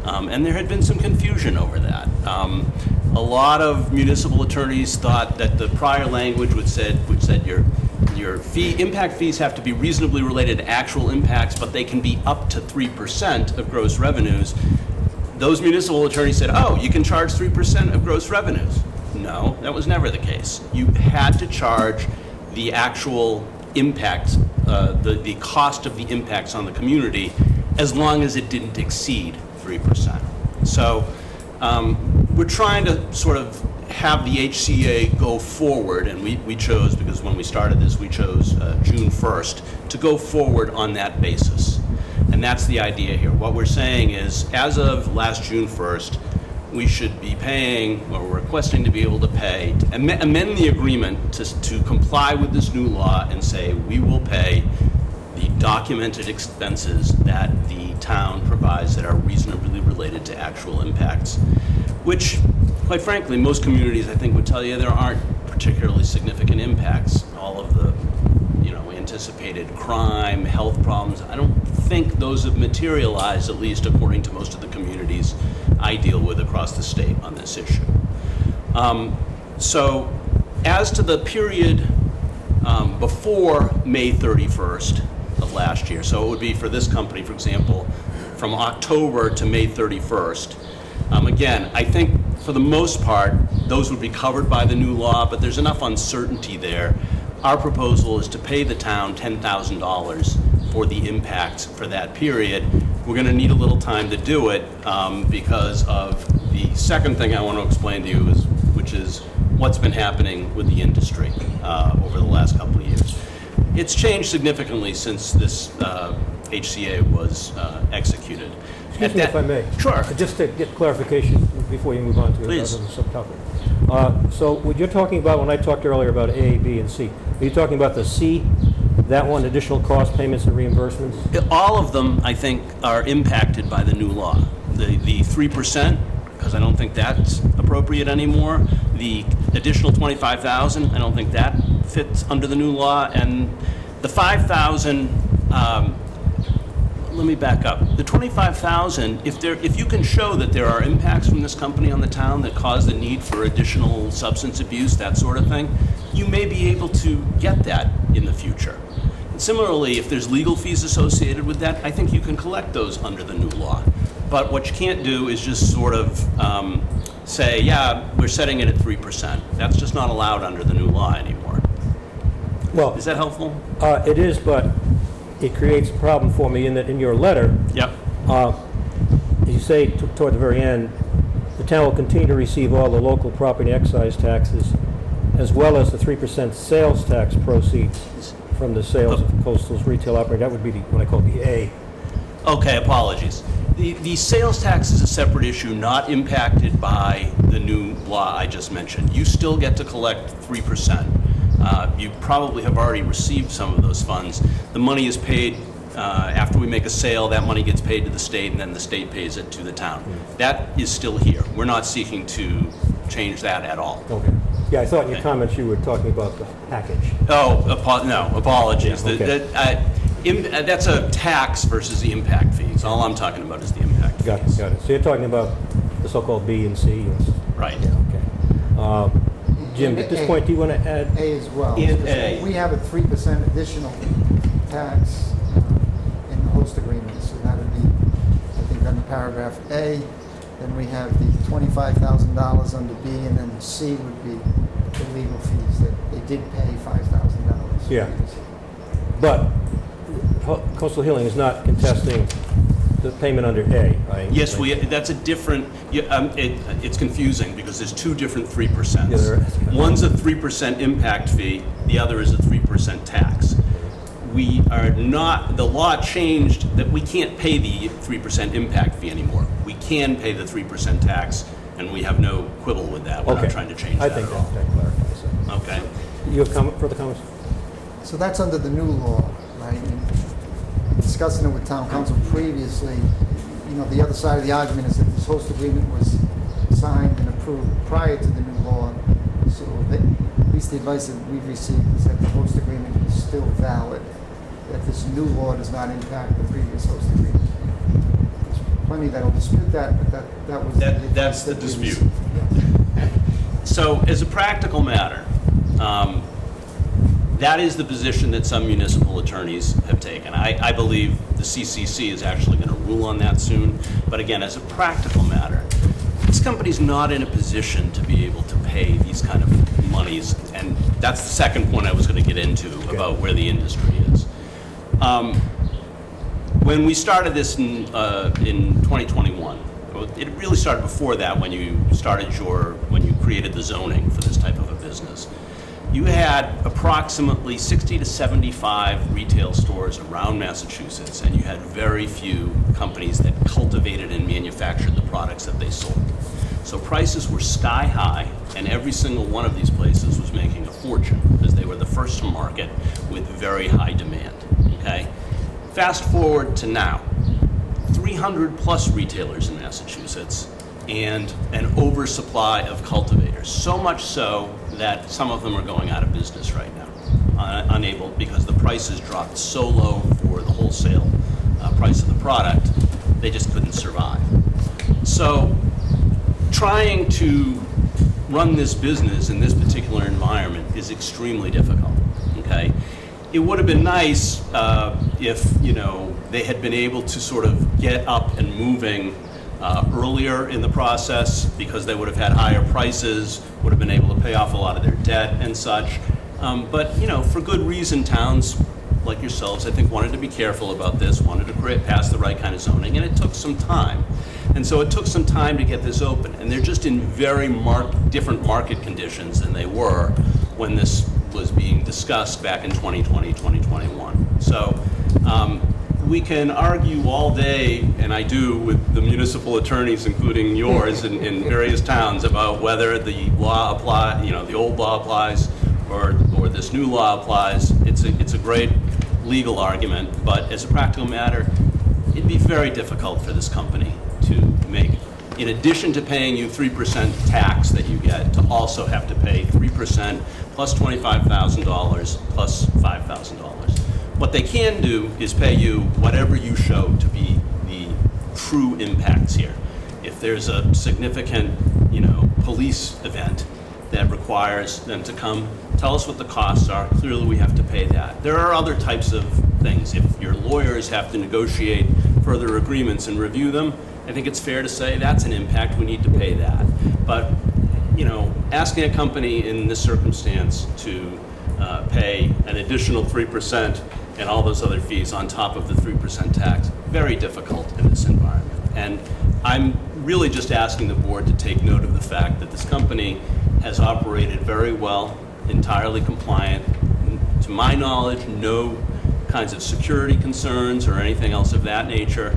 And there had been some confusion over that. A lot of municipal attorneys thought that the prior language which said your impact fees have to be reasonably related to actual impacts, but they can be up to 3% of gross revenues. Those municipal attorneys said, oh, you can charge 3% of gross revenues. No, that was never the case. You had to charge the actual impact, the cost of the impacts on the community, as long as it didn't exceed 3%. So we're trying to sort of have the HCA go forward, and we chose, because when we started this, we chose June 1st, to go forward on that basis. And that's the idea here. What we're saying is, as of last June 1st, we should be paying, or requesting to be able to pay, to amend the agreement to comply with this new law and say we will pay the documented expenses that the town provides that are reasonably related to actual impacts, which, quite frankly, most communities, I think, would tell you there aren't particularly significant impacts. All of the, anticipated crime, health problems, I don't think those have materialized, at least according to most of the communities I deal with across the state on this issue. So, as to the period before May 31st of last year, so it would be for this company, for example, from October to May 31st, again, I think for the most part, those would be covered by the new law, but there's enough uncertainty there. Our proposal is to pay the town $10,000 for the impacts for that period. We're going to need a little time to do it because of the second thing I want to explain to you, which is what's been happening with the industry over the last couple of years. It's changed significantly since this HCA was executed. Excuse me if I may. Sure. Just to get clarification before you move on to Please. another subtopic. So what you're talking about, when I talked earlier about A, B, and C, are you talking about the C, that one, additional cost payments and reimbursements? All of them, I think, are impacted by the new law. The 3%, because I don't think that's appropriate anymore. The additional $25,000, I don't think that fits under the new law. And the $5,000, let me back up. The $25,000, if you can show that there are impacts from this company on the town that cause the need for additional substance abuse, that sort of thing, you may be able to get that in the future. And similarly, if there's legal fees associated with that, I think you can collect those under the new law. But what you can't do is just sort of say, yeah, we're setting it at 3%. That's just not allowed under the new law anymore. Well, Is that helpful? it is, but it creates a problem for me in that in your letter, Yep. you say toward the very end, the town will continue to receive all the local property excise taxes as well as the 3% sales tax proceeds from the sales of Coastal's retail operating. That would be what I call the A. Okay, apologies. The sales tax is a separate issue, not impacted by the new law I just mentioned. You still get to collect 3%. You probably have already received some of those funds. The money is paid after we make a sale. That money gets paid to the state, and then the state pays it to the town. That is still here. We're not seeking to change that at all. Okay. Yeah, I thought in your comments you were talking about the package. Oh, no, apologies. Yeah, okay. That's a tax versus the impact fees. All I'm talking about is the impact fees. Got it. So you're talking about the so-called B and C? Right. Yeah, okay. Jim, at this point, do you want to add? A as well. And A. We have a 3% additional tax in the host agreement, so that would be, I think, under paragraph A. Then we have the $25,000 under B, and then C would be the legal fees that they did pay $5,000. Yeah. But Coastal Healing is not contesting the payment under A, right? Yes, that's a different, it's confusing because there's two different 3%. Yeah, there is. One's a 3% impact fee, the other is a 3% tax. We are not, the law changed that we can't pay the 3% impact fee anymore. We can pay the 3% tax, and we have no quibble with that. We're not trying to change that I think at all. that clarifies it. Okay. You have further comments? So that's under the new law, right? And discussing it with town council previously, the other side of the argument is that this host agreement was signed and approved prior to the new law. So least the advice that we've received is that the host agreement is still valid, that this new law does not impact the previous host agreement. There's plenty that'll dispute that, but that was. That's the advice that we dispute. received. Yeah. So as a practical matter, that is the position that some municipal attorneys have taken. I believe the CCC is actually going to rule on that soon. But again, as a practical matter, this company's not in a position to be able to pay these kind of monies. And that's the second point I was going to get into about where the industry is. When we started this in 2021, it really started before that when you created the zoning for this type of a business. You had approximately 60 to 75 retail stores around Massachusetts, and you had very few companies that cultivated and manufactured the products that they sold. So prices were sky high, and every single one of these places was making a fortune because they were the first to market with very high demand, okay? Fast forward to now, 300 plus retailers in Massachusetts and an oversupply of cultivators. So much so that some of them are going out of business right now, unable, because the prices dropped so low for the wholesale price of the product, they just couldn't survive. So trying to run this business in this particular environment is extremely difficult, okay? It would have been nice if, they had been able to sort of get up and moving earlier in the process, because they would have had higher prices, would have been able to pay off a lot of their debt and such. But for good reason, towns like yourselves, I think, wanted to be careful about this, wanted to pass the right kind of zoning, and it took some time. And so it took some time to get this open, and they're just in very different market conditions than they were when this was being discussed back in 2020, 2021. So we can argue all day, and I do, with the municipal attorneys, including yours, in various towns, about whether the law the old law applies or this new law applies. It's a great legal argument, but as a practical matter, it'd be very difficult for this company to make, in addition to paying you 3% tax that you get, to also have to pay 3% plus $25,000 plus $5,000. What they can do is pay you whatever you show to be the true impacts here. If there's a significant, police event that requires them to come, tell us what the costs are. Clearly, we have to pay that. There are other types of things. If your lawyers have to negotiate further agreements and review them, I think it's fair to say that's an impact. We need to pay that. But, asking a company in this circumstance to pay an additional 3% and all those other fees on top of the 3% tax, very difficult in this environment. And I'm really just asking the board to take note of the fact that this company has operated very well, entirely compliant. To my knowledge, no kinds of security concerns or anything else of that nature.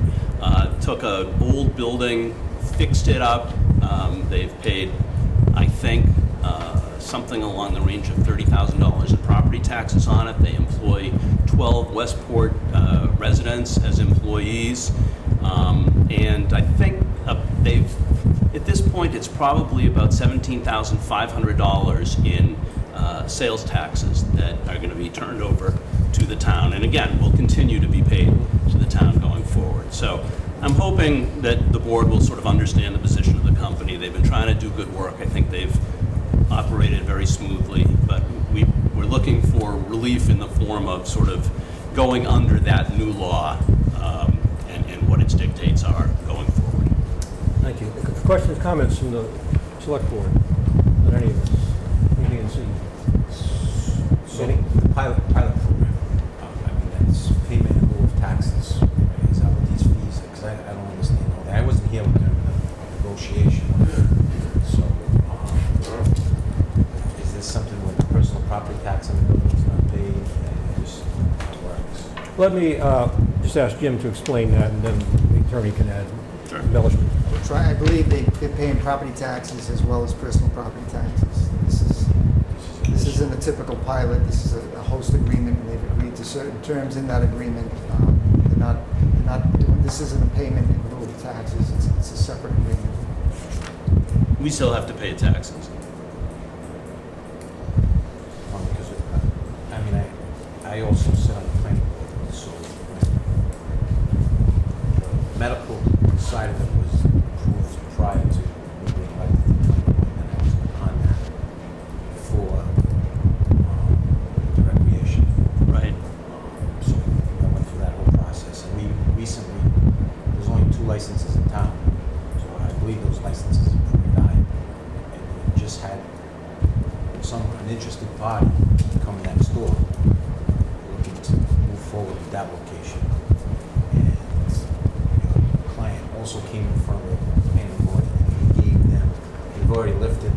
Took an old building, fixed it up. They've paid, I think, something along the range of $30,000 in property taxes on it. They employ 12 Westport residents as employees. And I think at this point, it's probably about $17,500 in sales taxes that are going to be turned over to the town. And again, will continue to be paid to the town going forward. So I'm hoping that the board will sort of understand the position of the company. They've been trying to do good work. I think they've operated very smoothly, but we're looking for relief in the form of sort of going under that new law and what its dictates are going forward. Thank you. Questions, comments from the select board on any of this? A, and C? So the pilot program, that's payment in lieu of taxes, right? Is that what these fees, because I don't understand all that. I wasn't here with the negotiation. So is this something where the personal property tax on the building is not paid, and just how it works? Let me just ask Jim to explain that, and then the attorney can add embellishment. I believe they're paying property taxes as well as personal property taxes. This isn't a typical pilot. This is a host agreement, and they've agreed to certain terms in that agreement. They're not doing. This isn't a payment in lieu of taxes. It's a separate agreement. We still have to pay taxes. I also sit on the planning board, so when the medical side of it was approved prior to me being elected, and I was on that for the recreation. Right. So I went through that whole process, and we recently, there's only 2 licenses in town, so I believe those licenses are pretty valuable. And we just had an interested party come next door, looking to move forward with that location. And your client also came in front of the planning board, and he gave them, we've already lifted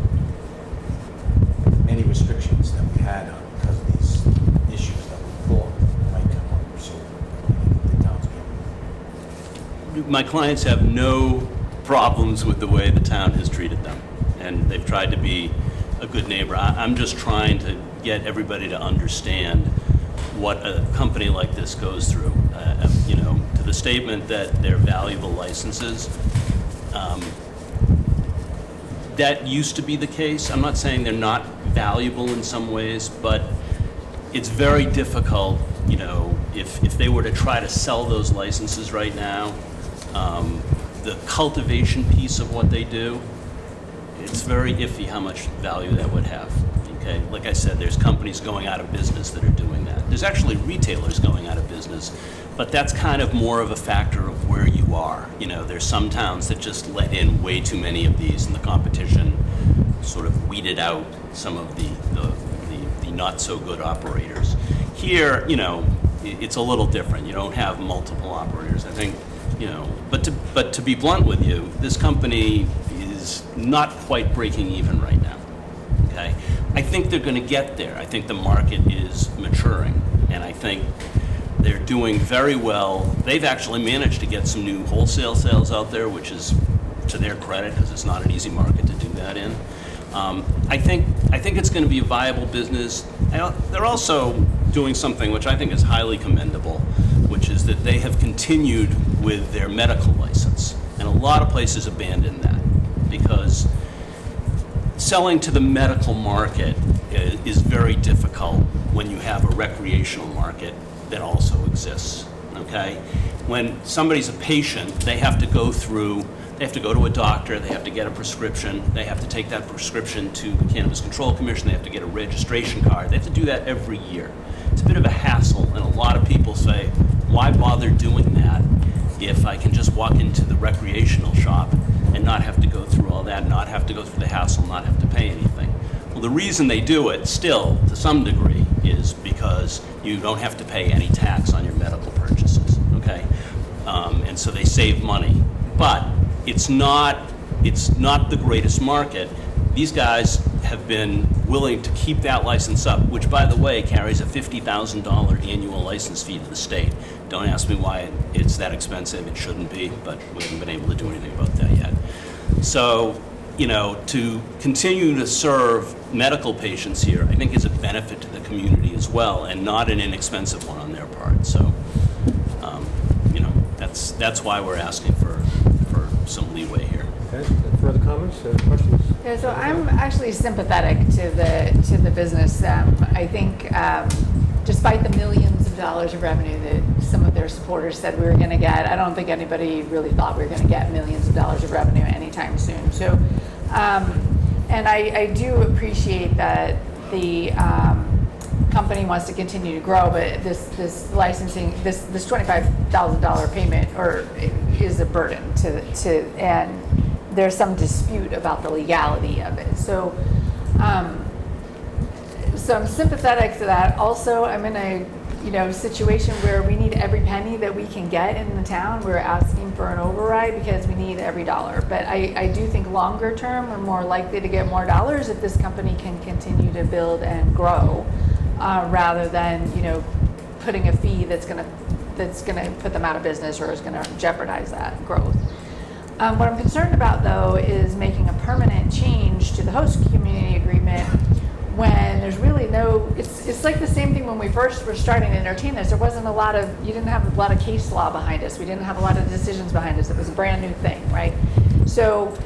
many restrictions that we had on because of these issues that we thought might come up, so I think the town's getting. My clients have no problems with the way the town has treated them, and they've tried to be a good neighbor. I'm just trying to get everybody to understand what a company like this goes through. To the statement that they're valuable licenses, that used to be the case. I'm not saying they're not valuable in some ways, but it's very difficult, if they were to try to sell those licenses right now, the cultivation piece of what they do, it's very iffy how much value that would have. Okay, like I said, there's companies going out of business that are doing that. There's actually retailers going out of business, but that's kind of more of a factor of where you are. There's some towns that just let in way too many of these, and the competition sort of weeded out some of the not so good operators. Here, it's a little different. You don't have multiple operators. I think, but to be blunt with you, this company is not quite breaking even right now. Okay, I think they're going to get there. I think the market is maturing, and I think they're doing very well. They've actually managed to get some new wholesale sales out there, which is to their credit, because it's not an easy market to do that in. I think it's going to be a viable business. They're also doing something which I think is highly commendable, which is that they have continued with their medical license, and a lot of places abandoned that because selling to the medical market is very difficult when you have a recreational market that also exists. Okay, when somebody's a patient, they have to go to a doctor, they have to get a prescription, they have to take that prescription to the Cannabis Control Commission, they have to get a registration card. They have to do that every year. It's a bit of a hassle, and a lot of people say, why bother doing that if I can just walk into the recreational shop and not have to go through all that, not have to go through the hassle, not have to pay anything? Well, the reason they do it still, to some degree, is because you don't have to pay any tax on your medical purchases, okay? And so they save money. But it's not the greatest market. These guys have been willing to keep that license up, which, by the way, carries a $50,000 annual license fee to the state. Don't ask me why it's that expensive. It shouldn't be, but we haven't been able to do anything about that yet. So, to continue to serve medical patients here, I think is a benefit to the community as well, and not an inexpensive one on their part. So, that's why we're asking for some leeway here. Okay, further comments, questions? Yeah, so I'm actually sympathetic to the business. I think despite the millions of dollars of revenue that some of their supporters said we were going to get, I don't think anybody really thought we were going to get millions of dollars of revenue anytime soon. So, and I do appreciate that the company wants to continue to grow, but this licensing, this $25,000 payment is a burden to and there's some dispute about the legality of it. So I'm sympathetic to that. Also, I'm in a situation where we need every penny that we can get in the town. We're asking for an override because we need every dollar. But I do think longer term, we're more likely to get more dollars if this company can continue to build and grow, rather than putting a fee that's gonna put them out of business or is gonna jeopardize that growth. What I'm concerned about, though, is making a permanent change to the host community agreement when there's really it's like the same thing when we first were starting to entertain this. There wasn't you didn't have a lot of case law behind us. We didn't have a lot of decisions behind us. It was a brand new thing, right? So,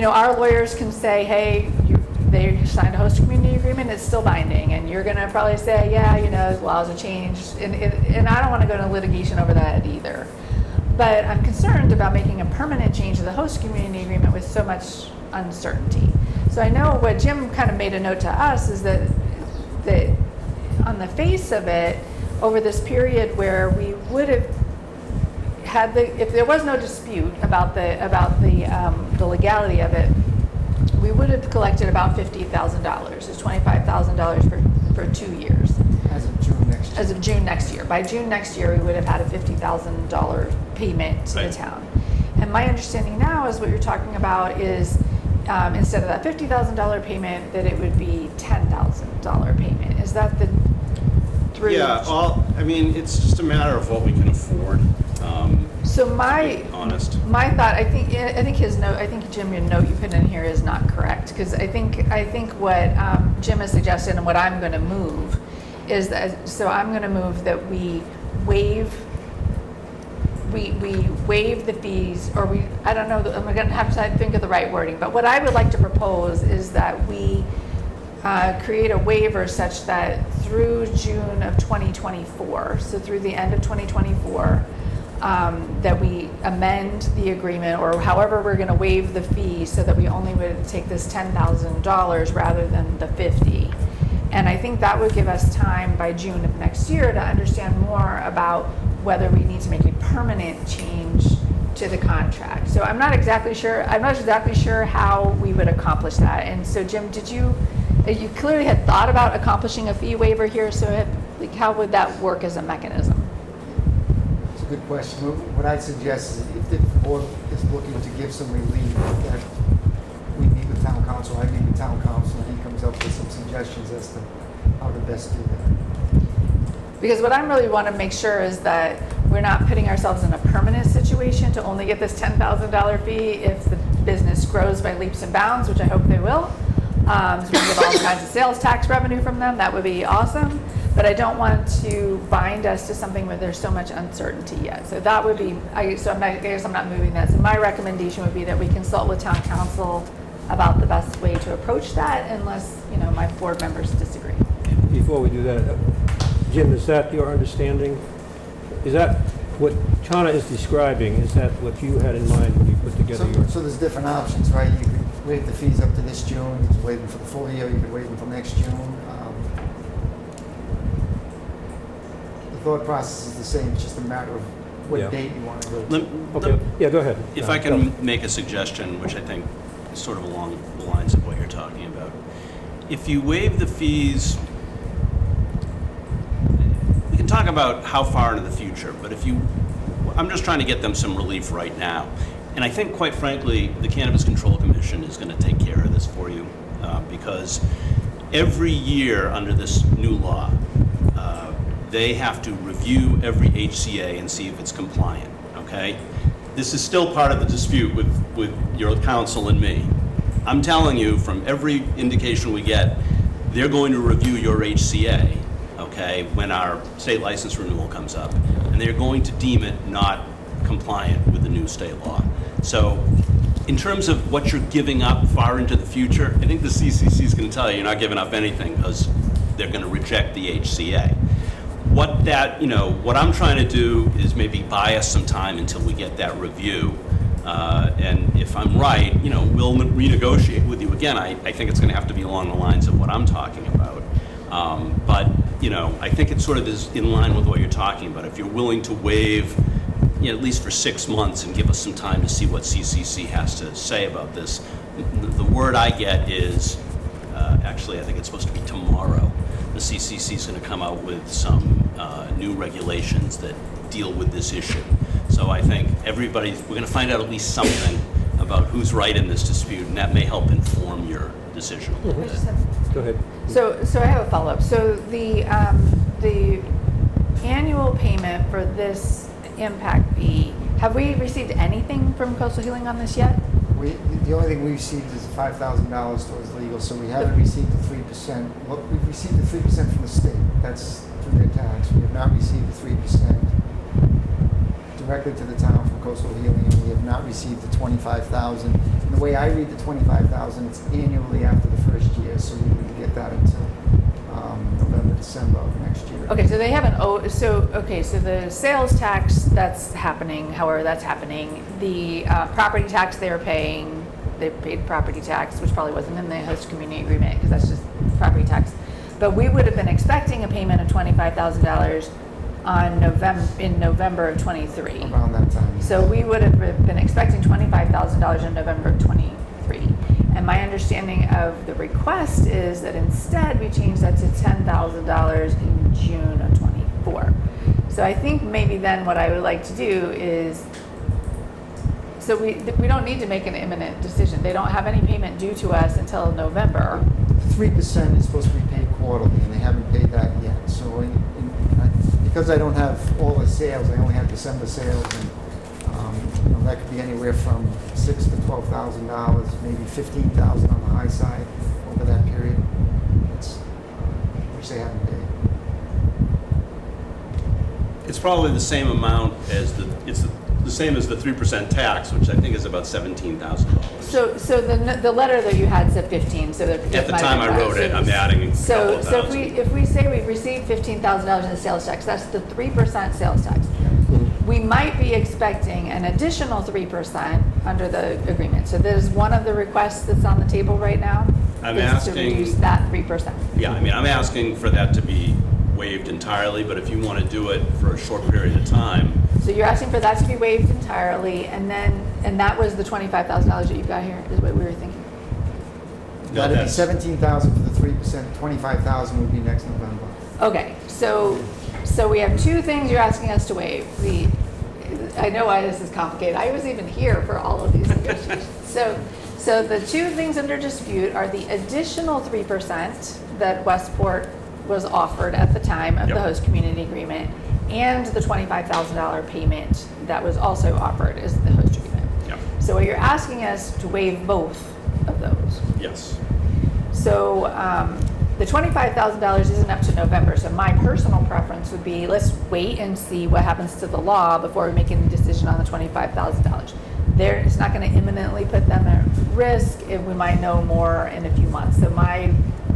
our lawyers can say, hey, they signed a host community agreement, it's still binding, and you're gonna probably say, yeah, you know, laws have changed, and I don't wanna go into litigation over that either. But I'm concerned about making a permanent change to the host community agreement with so much uncertainty. So I know what Jim kind of made a note to us is that on the face of it, over this period where we would have had if there was no dispute about the legality of it, we would have collected about $50,000. It's $25,000 for 2 years. As of June next year. As of June next year. By June next year, we would have had a $50,000 payment to the Right. town. And my understanding now is what you're talking about is instead of that $50,000 payment, that it would be $10,000 payment. Is that the through? Yeah, I mean, it's just a matter of what we can afford, So to my be honest. my thought, I think his note, I think Jim, your note you put in here is not correct, because I think what Jim has suggested and what I'm going to move is that, so I'm going to move that we waive the fees, or I don't know, I'm going to have to think of the right wording, but what I would like to propose is that we create a waiver such that through June of 2024, so through the end of 2024, that we amend the agreement, or however we're going to waive the fee, so that we only would take this $10,000 rather than the $50,000. And I think that would give us time by June of next year to understand more about whether we need to make a permanent change to the contract. So I'm not exactly sure how we would accomplish that. And so Jim, you clearly had thought about accomplishing a fee waiver here, so how would that work as a mechanism? It's a good question. What I'd suggest is if the board is looking to give some relief, that we meet with town council, I meet with town council, and he comes up with some suggestions as to how to best do that. Because what I really want to make sure is that we're not putting ourselves in a permanent situation to only get this $10,000 fee if the business grows by leaps and bounds, which I hope they will. So we get all kinds of sales tax revenue from them. That would be awesome. But I don't want to bind us to something where there's so much uncertainty yet. So that would be, I guess I'm not moving that. So my recommendation would be that we consult with town council about the best way to approach that, unless, my board members disagree. Before we do that, Jim, is that your understanding? Is that what Chana is describing? Is that what you had in mind when you put together your... So there's different options, right? You could waive the fees up to this June, you could waive them for the full year, you could waive them until next June. The thought process is the same, it's just a matter of what Yeah. date you want to go to. Okay, yeah, go ahead. If I can make a suggestion, which I think is sort of along the lines of what you're talking about. If you waive the fees, we can talk about how far into the future, but I'm just trying to get them some relief right now. And I think, quite frankly, the Cannabis Control Commission is going to take care of this for you, because every year under this new law, they have to review every HCA and see if it's compliant, okay? This is still part of the dispute with your counsel and me. I'm telling you, from every indication we get, they're going to review your HCA, okay, when our state license renewal comes up, and they're going to deem it not compliant with the new state law. So in terms of what you're giving up far into the future, I think the CCC is going to tell you you're not giving up anything, because they're going to reject the HCA. What I'm trying to do is maybe buy us some time until we get that review. And if I'm right, we'll renegotiate with you again. I think it's going to have to be along the lines of what I'm talking about. But I think it sort of is in line with what you're talking about. If you're willing to waive, at least for 6 months, and give us some time to see what CCC has to say about this. The word I get is, actually, I think it's supposed to be tomorrow. The CCC is going to come out with some new regulations that deal with this issue. So I think we're going to find out at least something about who's right in this dispute, and that may help inform your decision a little bit. Go ahead. So I have a follow-up. So the annual payment for this impact fee, have we received anything from Coastal Healing on this yet? The only thing we received is $5,000 towards legal, so we haven't received the 3%. Well, we've received the 3% from the state. That's through their tax. We have not received the 3%. Do directly to the town from Coastal Healing, and we have not received the 25,000. And the way I read the 25,000, it's annually after the first year, so we wouldn't get that until November, December of next year. Okay, so they haven't, so the sales tax that's happening, however that's happening, the property tax they're paying, they paid property tax, which probably wasn't in the host community agreement, because that's just property tax. But we would have been expecting a payment of $25,000 in November of '23. Around that time. So we would have been expecting $25,000 in November of '23. And my understanding of the request is that instead we change that to $10,000 in June of '24. So I think maybe then what I would like to do is, so we don't need to make an imminent decision. They don't have any payment due to us until November. 3% is supposed to be paid quarterly, and they haven't paid that yet. So because I don't have all the sales, I only have December sales, and that could be anywhere from $6,000 to $12,000, maybe $15,000 on the high side over that period, which they haven't paid. It's probably the same amount as the same as the 3% tax, which I think is about $17,000. So the letter that you had said 15, so that. At the time I wrote it, I'm adding a couple So of if thousand. we say we've received $15,000 in the sales tax, that's the 3% sales tax. We might be expecting an additional 3% under the agreement. So there's one of the requests that's on the table right now. I'm is asking- to reduce that 3%. Yeah, I mean, I'm asking for that to be waived entirely, but if you want to do it for a short period of time, So you're asking for that to be waived entirely, and that was the $25,000 that you've got here, is what we were thinking. no, That'd be that's, 17,000 for the 3%, 25,000 would be next November. Okay, so we have two things you're asking us to waive. I know why this is complicated. I was even here for all of these negotiations. So the two things under dispute are the additional 3% that Westport was offered at the time of the Yep. host community agreement, and the $25,000 payment that was also offered as the host agreement. yeah, So what you're asking us to waive both of those. yes. So the $25,000 isn't up to November, so my personal preference would be, let's wait and see what happens to the law before we make any decision on the $25,000. It's not going to imminently put them at risk, we might know more in a few months. So my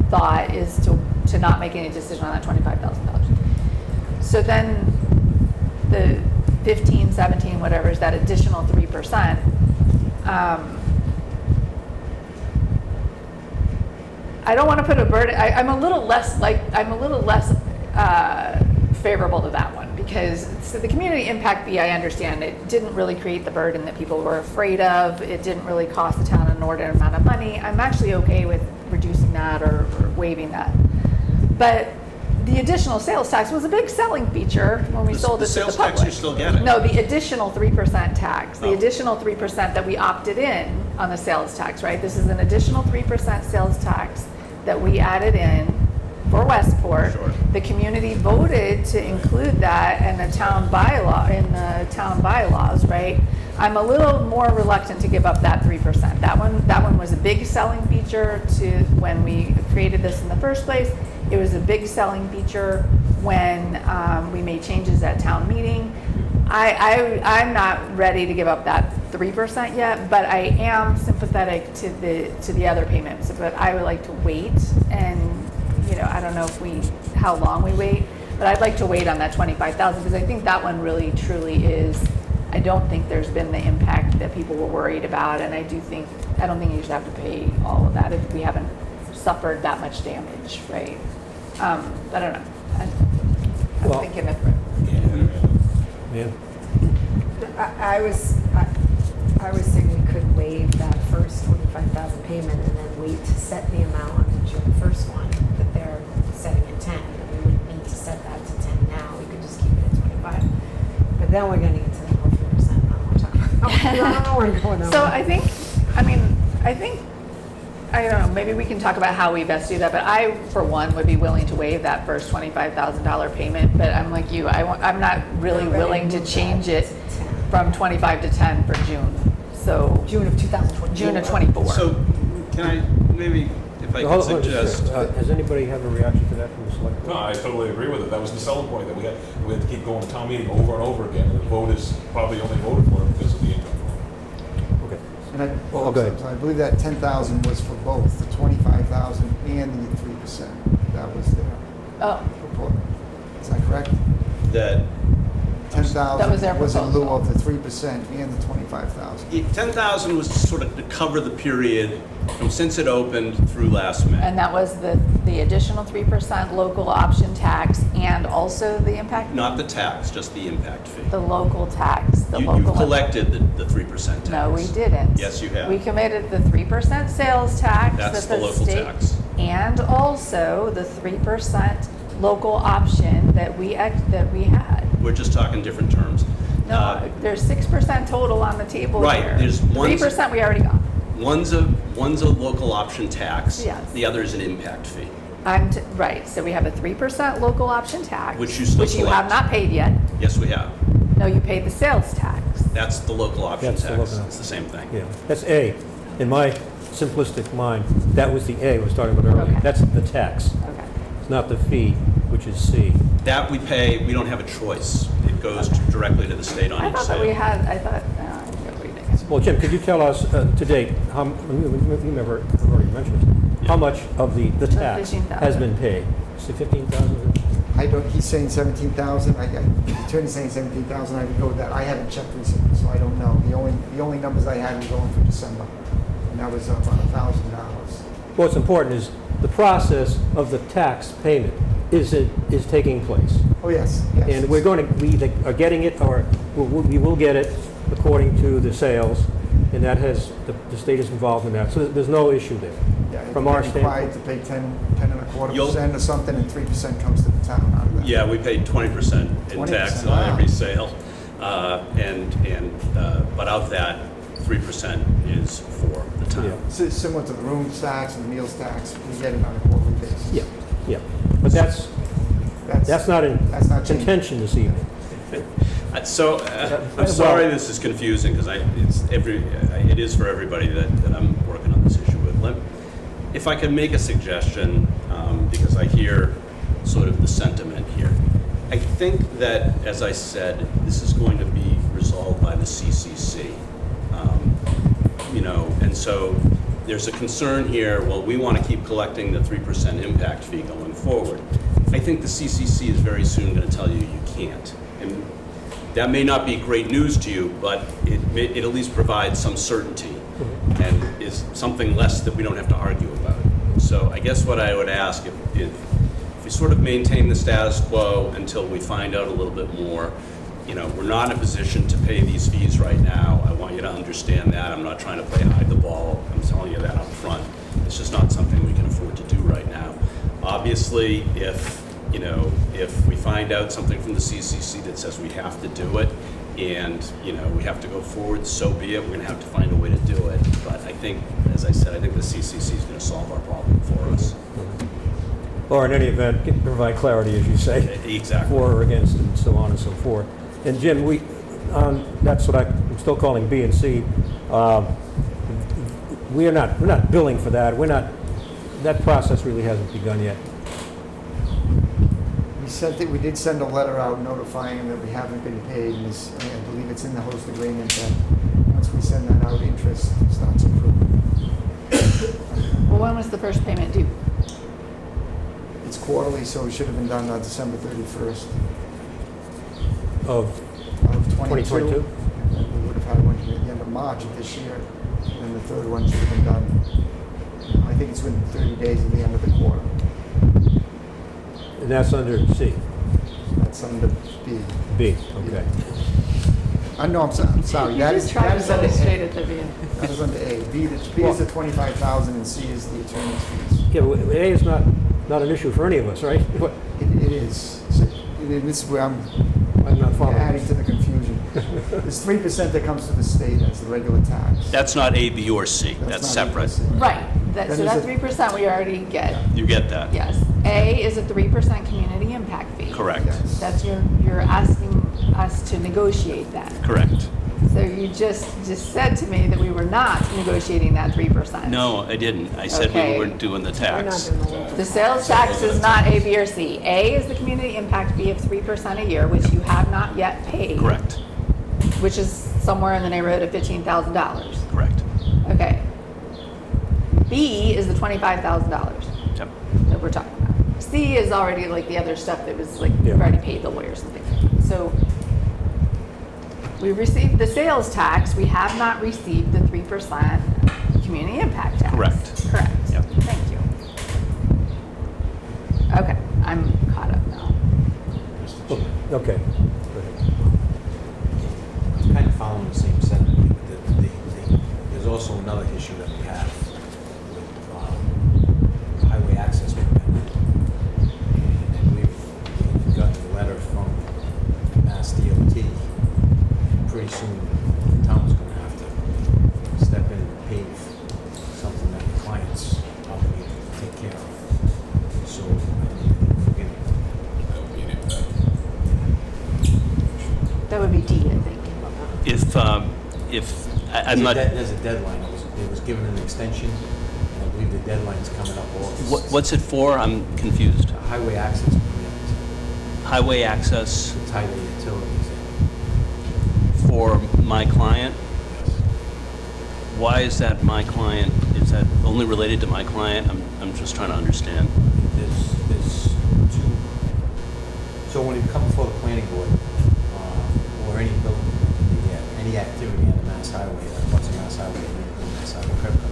thought is to not make any decision on that $25,000. So then the 15, 17, whatever is that additional 3%, I don't want to put a burden. I'm a little less favorable to that one, because so the community impact fee, I understand it didn't really create the burden that people were afraid of. It didn't really cost the town an inordinate amount of money. I'm actually okay with reducing that or waiving that. But the additional sales tax was a big selling feature when we sold it to the public. sales tax you're still getting. No, the additional 3% tax, the Oh. additional 3% that we opted in on the sales tax, right? This is an additional 3% sales tax that we added in for Westport. Sure. The community voted to include that in the town bylaws, right? I'm a little more reluctant to give up that 3%. That one was a big selling feature to when we created this in the first place. It was a big selling feature when we made changes at town meeting. I'm not ready to give up that 3% yet, but I am sympathetic to the other payments. But I would like to wait, and I don't know how long we wait, but I'd like to wait on that 25,000, because I think that one really truly is. I don't think there's been the impact that people were worried about, and I don't think you should have to pay all of that if we haven't suffered that much damage, right? I don't know. I'm Well- thinking of. Yeah. I was thinking we could waive that first 25,000 payment and then wait to set the amount on the June 1st one that they're setting at 10. We wouldn't need to set that to 10 now. We could just keep it at 25. But then we're going to get to the whole 3%. I don't want to talk about that. I don't want to go on that So one. I don't know, maybe we can talk about how we best do that, but I, for one, would be willing to waive that first $25,000 payment, but I'm like you, I'm not really Not ready willing to to move change that it to 10. from 25 to 10 for June, so, June of 2024. June of '24. So can I, maybe, if if I Hold could on, suggest, Does anybody have a reaction to that from the select No, board? I totally agree with it. That was the selling point, that we had to keep going to town meeting over and over again, and the voters probably only voted for it because of the income. Okay. And I, Oh, go ahead. I believe that 10,000 was for both, the 25,000 and the 3%. That was their Oh, proposal. Is that correct? that 10,000 That was their was in lieu proposal. of the 3% and the 25,000. 10,000 was sort of to cover the period from since it opened through last May. and that was the additional 3% local option tax and also the impact? Not the tax, just the impact fee. The local tax, the local. You've collected the 3% tax. No, we didn't. Yes, you have. We committed the 3% sales tax. That's that the local state- tax. And also the 3% local option that we had. We're just talking different terms. No, there's 6% total on the table Right, here. there's one- 3% we already got. One's a local option tax. Yes. The other is an impact fee. Right, so we have a 3% local option tax. Which you still Which you have collect. not paid yet. Yes, we have. No, you paid the sales tax. That's the local option That's the tax. local- It's the same thing. Yeah, that's A. In my simplistic mind, that was the A we were starting with earlier. Okay. That's the tax. Okay. It's not the fee, which is C. That we pay, we don't have a choice. It goes directly to the state on I each thought that we sale. had, I thought, I'm reading it. Well, Jim, could you tell us to date, how, you never already mentioned it, how much of the tax 15,000. has been paid? Is it 15,000? I don't, he's saying 17,000, the attorney's saying 17,000, I would go with that. I haven't checked recently, so I don't know. The only numbers I had were going for December, and that was about $1,000. What's important is the process of the tax payment is taking place. Oh, yes, yes. And we either are getting it or we will get it according to the sales, and that has, the state is involved in that. So there's no issue there. Yeah, From our they're required standpoint. to pay 10.25% or something, and 3% comes to the town out of that. Yeah, we paid 20% in 20%, tax wow. on every sale. But of that, 3% is for the Yeah. town. So it's similar to the room tax and the meals tax, we get it on a quarterly basis. Yeah, yeah. But that's not in That's not changing. contention this evening. I'm sorry this is confusing, because it is for everybody that I'm working on this issue with. If I could make a suggestion, because I hear sort of the sentiment here. I think that, as I said, this is going to be resolved by the CCC. And so there's a concern here, well, we want to keep collecting the 3% impact fee going forward. I think the CCC is very soon going to tell you you can't. And that may not be great news to you, but it at least provides some certainty and is something less that we don't have to argue about. So I guess what I would ask, if we sort of maintain the status quo until we find out a little bit more, we're not in a position to pay these fees right now. I want you to understand that. I'm not trying to play hide the ball. I'm telling you that up front. It's just not something we can afford to do right now. Obviously, if we find out something from the CCC that says we have to do it, and we have to go forward, so be it. We're going to have to find a way to do it. But I think, as I said, I think the CCC is going to solve our problem for us. Or in any event, provide clarity, as you say. Exactly. For or against, and so on and so forth. And Jim, that's what I'm still calling B and C. We're not billing for that. That process really hasn't begun yet. We did send a letter out notifying them that we haven't been paid, and I believe it's in the host agreement that once we send that out, interest starts accruing. Well, when was the first payment due? It's quarterly, so it should have been done on December 31st Of of 22. 2022? And then we would have had one at the end of March of this year, and then the third one should have been done. I think it's within 30 days of the end of the quarter. and that's under C. That's under B. B, okay. No, I'm sorry. You That just is tried to under set it straight A. at the beginning. That is under A. B is the 25,000 and C is the attorney's fees. Yeah, well, A is not an issue for any of us, right? What- It is. So, this is where I'm not following. adding to the confusion. There's 3% that comes to the state as the regular tax. That's not A, B, or C. That's not separate. even- Right, Then so is that it- 3% we already get. You get that? Yes. A is a 3% community impact fee. Correct. Yes. That's you're asking us to negotiate that. Correct. So you just said to me that we were not negotiating that 3%. No, I didn't. I said we Okay. weren't doing the We're not tax. doing the whole The sales tax is not A, B, or C. A is the community impact fee of 3% a year, which you have not yet paid. Correct, Which is somewhere in the neighborhood of $15,000. correct. Okay. B is the $25,000 Yep. that we're talking about. C is already like the other stuff that was like, Yeah. we've already paid the lawyers and things. So we received the sales tax, we have not received the 3% community impact tax. Correct. Correct. Yep. Thank you. Okay, I'm caught up now. Mr. Chair. Okay. Go ahead. I'm kind of following the same sentiment. There's also another issue that we have with highway access permit. And we've gotten a letter from Mass DOT. Pretty soon, the town's going to have to step in and pave something that the client's obligated to take care of. So, we're getting That would be an impact. That would be D, I think. I'm not, There's a deadline. It was given an extension, and I believe the deadline's coming up August. what's it for? I'm confused. Highway access permit Highway access to tie the utilities in. for my client? Yes. Why is that my client? Is that only related to my client? I'm just trying to understand. There's two. So when you come before the planning board, or any building, any activity on the Mass Highway, what's a Mass Highway, Mass Highway curb cut,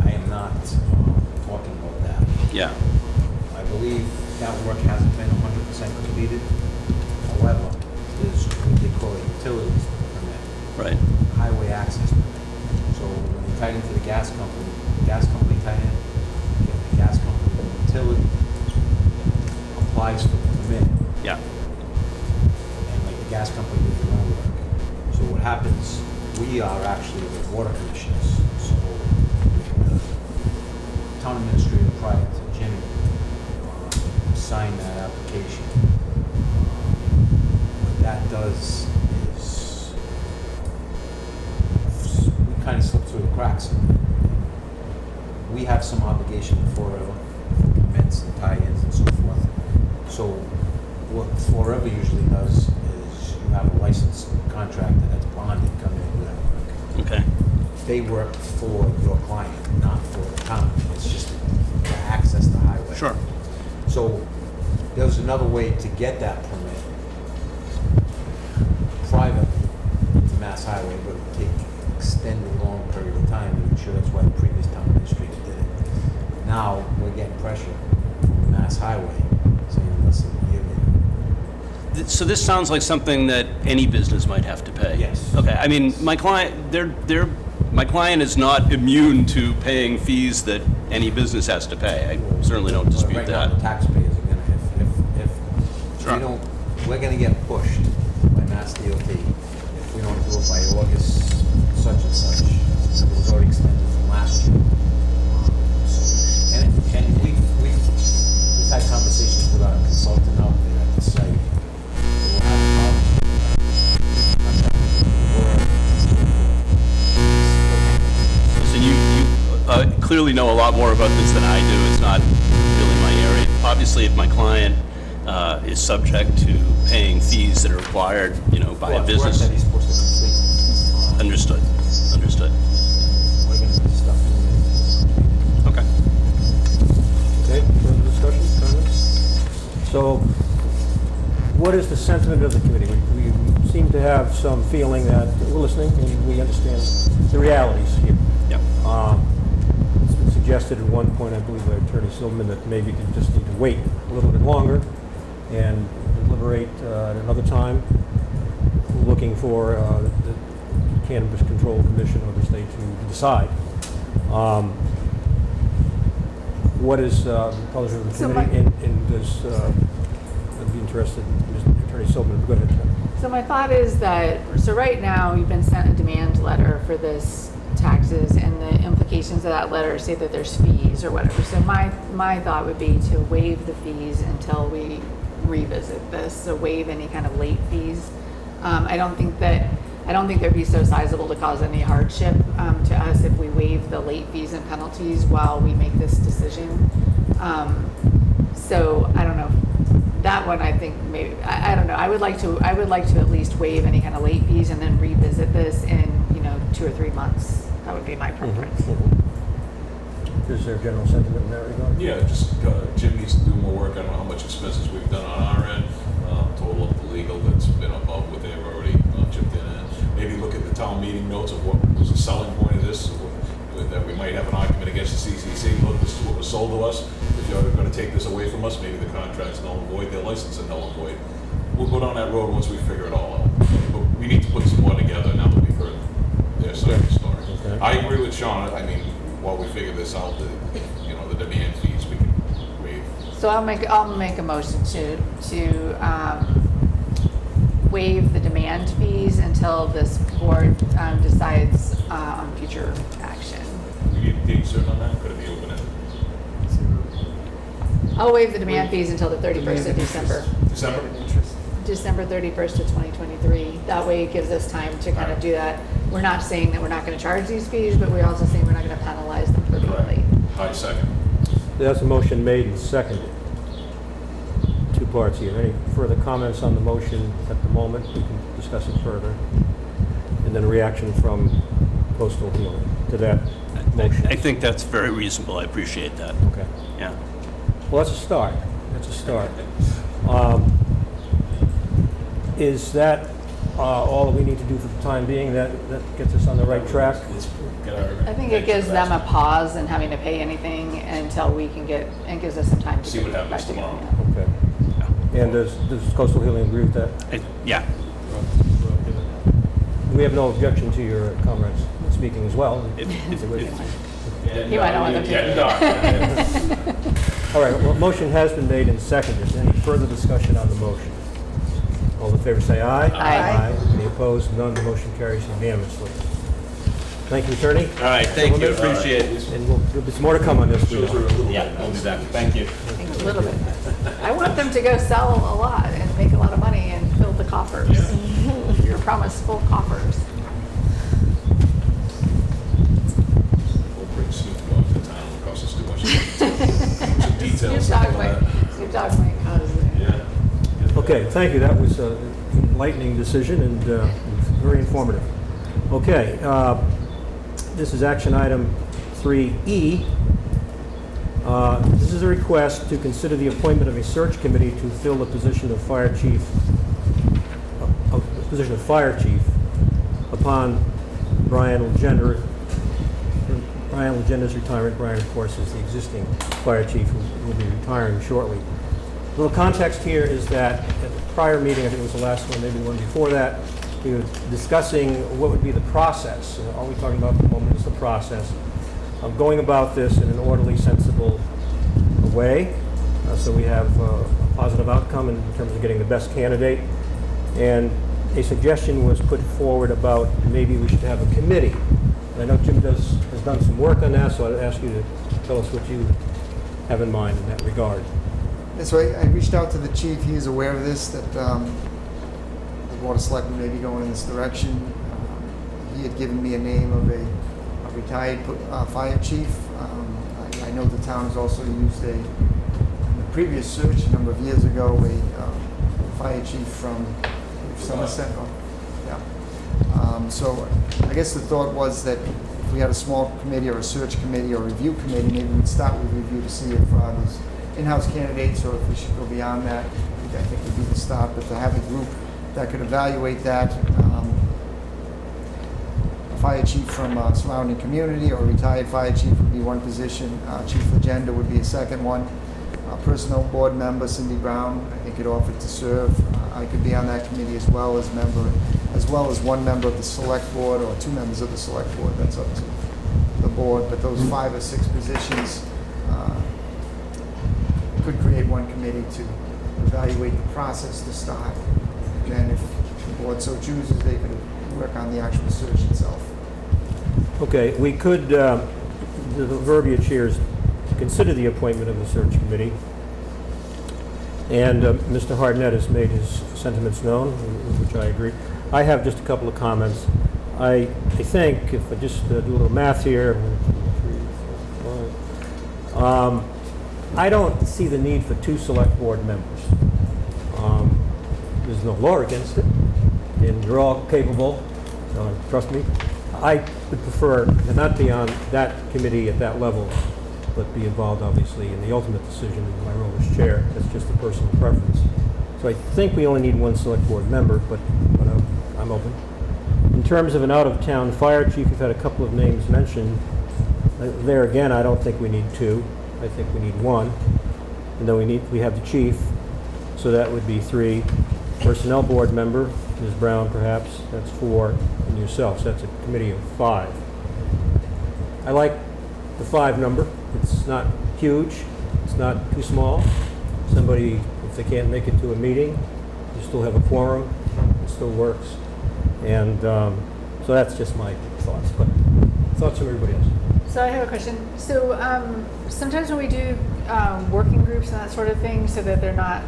I am not talking about that. Yeah, I believe that work hasn't been 100% completed. However, there's what they call a utilities permit, right. highway access permit. So when they tied into the gas company tied in, the gas company, the utility applies for the permit, Yeah, and like the gas company does their own work. So what happens, we are actually the water commissioners. So the town administrator prior to Jimmy signed that application. What that does is we kind of slip through the cracks. We have some obligation to Forever, permits and tie-ins and so forth. So what Forever usually does is you have a licensed contractor that's bonded come in and do that work. okay. They work for your client, not for the town. It's just to access the highway. Sure. So there's another way to get that permit privately to Mass Highway, but it would take extended long period of time. I'm sure that's why the previous town administrator did it. Now, we're getting pressure from Mass Highway saying, listen, So this sounds like something that any business might have to pay. Yes. Okay. I mean, my client is not immune to paying fees that any business has to pay. I certainly don't dispute right now, that. the taxpayers are gonna, if Sure. we don't, we're gonna get pushed by Mass DOT if we don't do it by August such and such. It was already extended from last year. And we've had conversations with our consultant out there at the site. We'll have Listen, you clearly know a lot more about this than I do. It's not really my area. Obviously, if my client is subject to paying fees that are required, by a Work business. that he's supposed to complete. Understood. Understood. We're gonna do stuff in Okay. Okay, further discussion, comments? So, what is the sentiment of the committee? We seem to have some feeling that we're listening and we understand the realities here. Yep. It's been suggested at one point, I believe by Attorney Silverman, that maybe you just need to wait a little bit longer and deliberate at another time, looking for the Cannabis Control Commission of the state to decide. What is the pleasure of the So committee? And does, I'd be interested, Mr. Attorney Silverman, go ahead. So my thought is that, so right now, you've been sent a demand letter for this taxes, and the implications of that letter say that there's fees or whatever. So my thought would be to waive the fees until we revisit this, so waive any kind of late fees I don't think there'd be so sizable to cause any hardship to us if we waive the late fees and penalties while we make this decision. So I don't know. That one, I think maybe, I don't know. I would like to at least waive any kind of late fees and then revisit this in, 2 or 3 months. That would be my preference. Is there a general sentiment in that regard? Yeah, just Jim needs to do more work. I don't know how much expenses we've done on our end. Total of the legal that's been above what they've already chipped in. And maybe look at the town meeting notes of what was the selling point of this, that we might have an argument against the CCC. Look, this is what was sold to us. If you're going to take this away from us, maybe the contract's null and void, their license is null and void. We'll go down that road once we figure it all out. But we need to put some more together now that we've heard their side of the story. Okay. I agree with Sean. I mean, while we figure this out, the demand fees we can waive. So I'll make a motion to waive the demand fees until this board decides on future action. We need date certain on that? Could it be open-ended? I'll waive the demand fees until the 31st of December. December? December 31st of 2023. That way it gives us time to kind of do that. We're not saying that we're not going to charge these fees, but we're also saying we're not going to penalize them for being late. I second. That's a motion made and seconded. Two parts here. Any further comments on the motion at the moment? We can discuss it further. And then a reaction from Coastal Healing to that motion. I think that's very reasonable. I appreciate that. Okay. Yeah. Well, that's a start. That's a start. Is that all that we need to do for the time being? That gets us on the right track? Let's get our. I think it gives them a pause in having to pay anything until we can get, and gives us some time to See get what happens back together. tomorrow. Okay. And does Coastal Healing agree with that? Yeah. We have no objection to your comrades speaking as well. You might not want them to. Getting dark. All right, well, motion has been made and seconded. Any further discussion on the motion? All in favor say aye. Aye. Any opposed? None. The motion carries unanimously. Thank you, Attorney. All right. Thank you. Appreciate it. And there'll be some more to come on this. we Shows we're know. a little. Yeah, I'll do that. Thank you. I think a little bit. I want them to go sell a lot and make a lot of money and fill the coffers. You're promised full coffers. We'll bring Snoop Dogg to town. It'll cost us too much. Some details. Snoop Dogg might cause it. Yeah. Okay, thank you. That was an enlightening decision and very informative. Okay, this is action item 3E. This is a request to consider the appointment of a search committee to fill the position of fire chief, upon Brian Legenda's retirement. Brian, of course, is the existing fire chief who will be retiring shortly. A little context here is that at the prior meeting, I think it was the last one, maybe the one before that, we were discussing what would be the process. All we're talking about at the moment is the process of going about this in an orderly, sensible way. So we have a positive outcome in terms of getting the best candidate. And a suggestion was put forward about maybe we should have a committee. And I know Jim has done some work on that, so I'd ask you to tell us what you have in mind in that regard. And so I reached out to the chief. He is aware of this, that the Board of Selectmen may be going in this direction. He had given me a name of a retired fire chief. I know the town has also used in the previous search a number of years ago, a fire chief from Somerset. So I guess the thought was that if we had a small committee or a search committee or review committee, maybe we'd start with review to see if there's in-house candidates or if we should go beyond that. I think would be the start, but to have a group that could evaluate that, a fire chief from a surrounding community or a retired fire chief would be one position. Chief Legenda would be a second one. Personnel board member Cindy Brown, I think, had offered to serve. I could be on that committee as well as one member of the select board or two members of the select board. That's up to the board, but those 5 or 6 positions could create one committee to evaluate the process to start. And then if the board so chooses, they could work on the actual search itself. Okay, we could, the verbiage here is to consider the appointment of the search committee. And Mr. Hartnett has made his sentiments known, with which I agree. I have just a couple of comments. I think, if I just do a little math here, 1, 2, 3, 4, 5, I don't see the need for 2 select board members. There's no law against it, and you're all capable, trust me. I would prefer to not be on that committee at that level, but be involved, obviously, in the ultimate decision in my role as chair. That's just a personal preference. So I think we only need 1 select board member, but I'm open. In terms of an out-of-town fire chief, you've had a couple of names mentioned. There again, I don't think we need 2. I think we need 1. And then we have the chief, so that would be 3. Personnel board member, Ms. Brown perhaps, that's 4, and yourself, so that's a committee of 5. I like the 5 number. It's not huge, it's not too small. Somebody, if they can't make it to a meeting, you still have a quorum, it still works. And so that's just my thoughts, but thoughts from everybody else. So I have a question. So sometimes when we do working groups and that sort of thing, so that they're not,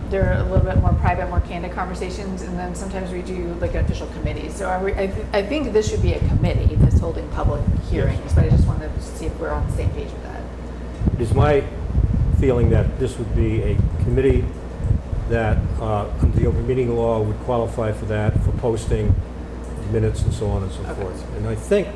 they're a little bit more private, more candid conversations, and then sometimes we do like an official committee. So I think this should be a committee that's holding public hearings, but I just wanted to see if we're on the same page with that. It is my feeling that this would be a committee that, under the open meeting law, would qualify for that, for posting minutes and so on and so forth. And I think,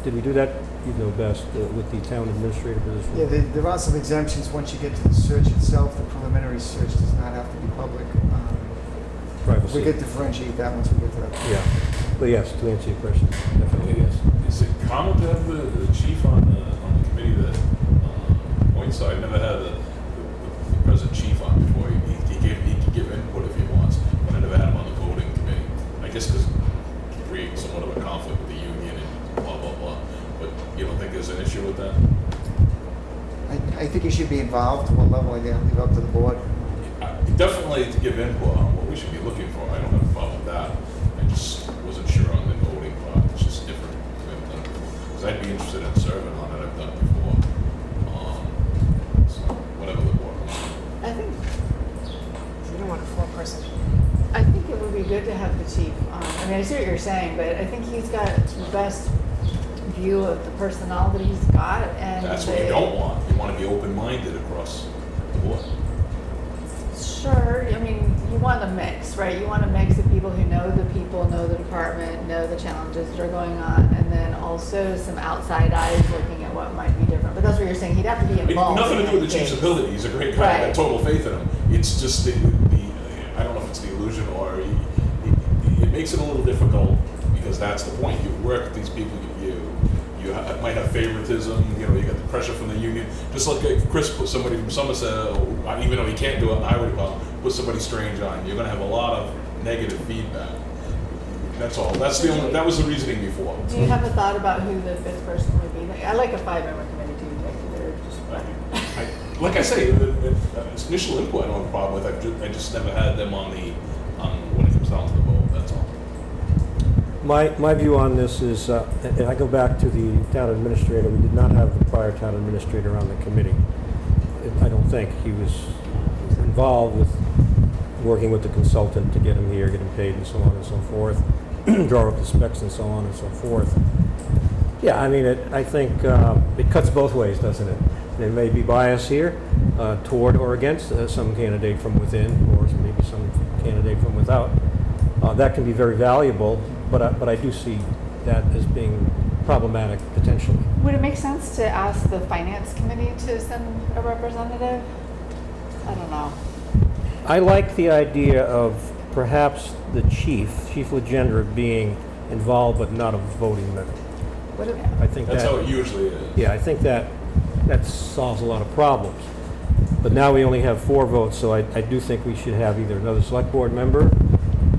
did we do that, you know best, with the town administrator position? Yeah, there are some exemptions once you get to the search itself. The preliminary search does not have to be public. Privacy. We could differentiate that once we get to that. Yeah, but yes, to answer your question, definitely yes. Is it common to have the chief on the committee that appoints? So I've never had the present chief on before. He can give input if he wants, but I never had him on the voting committee. I guess because it creates somewhat of a conflict with the union and blah, blah, blah. But you don't think there's an issue with that? I think you should be involved. To what level? Again, leave it up to the board. Definitely to give input on what we should be looking for. I don't have a problem with that. I just wasn't sure on the voting part. It's just different. Because I'd be interested in serving on it. I've done it before. So whatever the board wants. I think You don't want a 4-person. I think it would be good to have the chief on. I mean, I see what you're saying, but I think he's got the best view of the personnel that he's got, and That's what you don't want. You want to be open-minded across the board. Sure, I mean, you want a mix, right? You want a mix of people who know the people, know the department, know the challenges that are going on, and then also some outside eyes looking at what might be different. But that's what you're saying, he'd have to be involved. Nothing to do with the chief's ability. He's a great guy. I Right. have total faith in him. It's just I don't know if it's the illusion or it makes it a little difficult because that's the point. You work with these people. Might have favoritism. You got the pressure from the union. Just like if Chris put somebody from Somerset, even though he can't do it in the highway department, put somebody strange on. You're going to have a lot of negative feedback. That's all. That was the reasoning before. Do you have a thought about who the 5th person would be? I like a 5-member committee too. They're just Like I say, the initial input I don't have a problem with. I just never had them on when it comes down to the vote. That's all. My view on this is, and I go back to the town administrator. We did not have the prior town administrator on the committee. I don't think. He was involved with working with the consultant to get him here, get him paid, and so on and so forth, draw up the specs and so on and so forth. Yeah, I mean, I think it cuts both ways, doesn't it? There may be bias here toward or against some candidate from within, or maybe some candidate from without. That can be very valuable, but I do see that as being problematic potentially. Would it make sense to ask the finance committee to send a representative? I don't know. I like the idea of perhaps the Chief Legendre, being involved but not a voting member. I think That's that, how it usually is. yeah, I think that solves a lot of problems. But now we only have 4 votes, so I do think we should have either another select board member,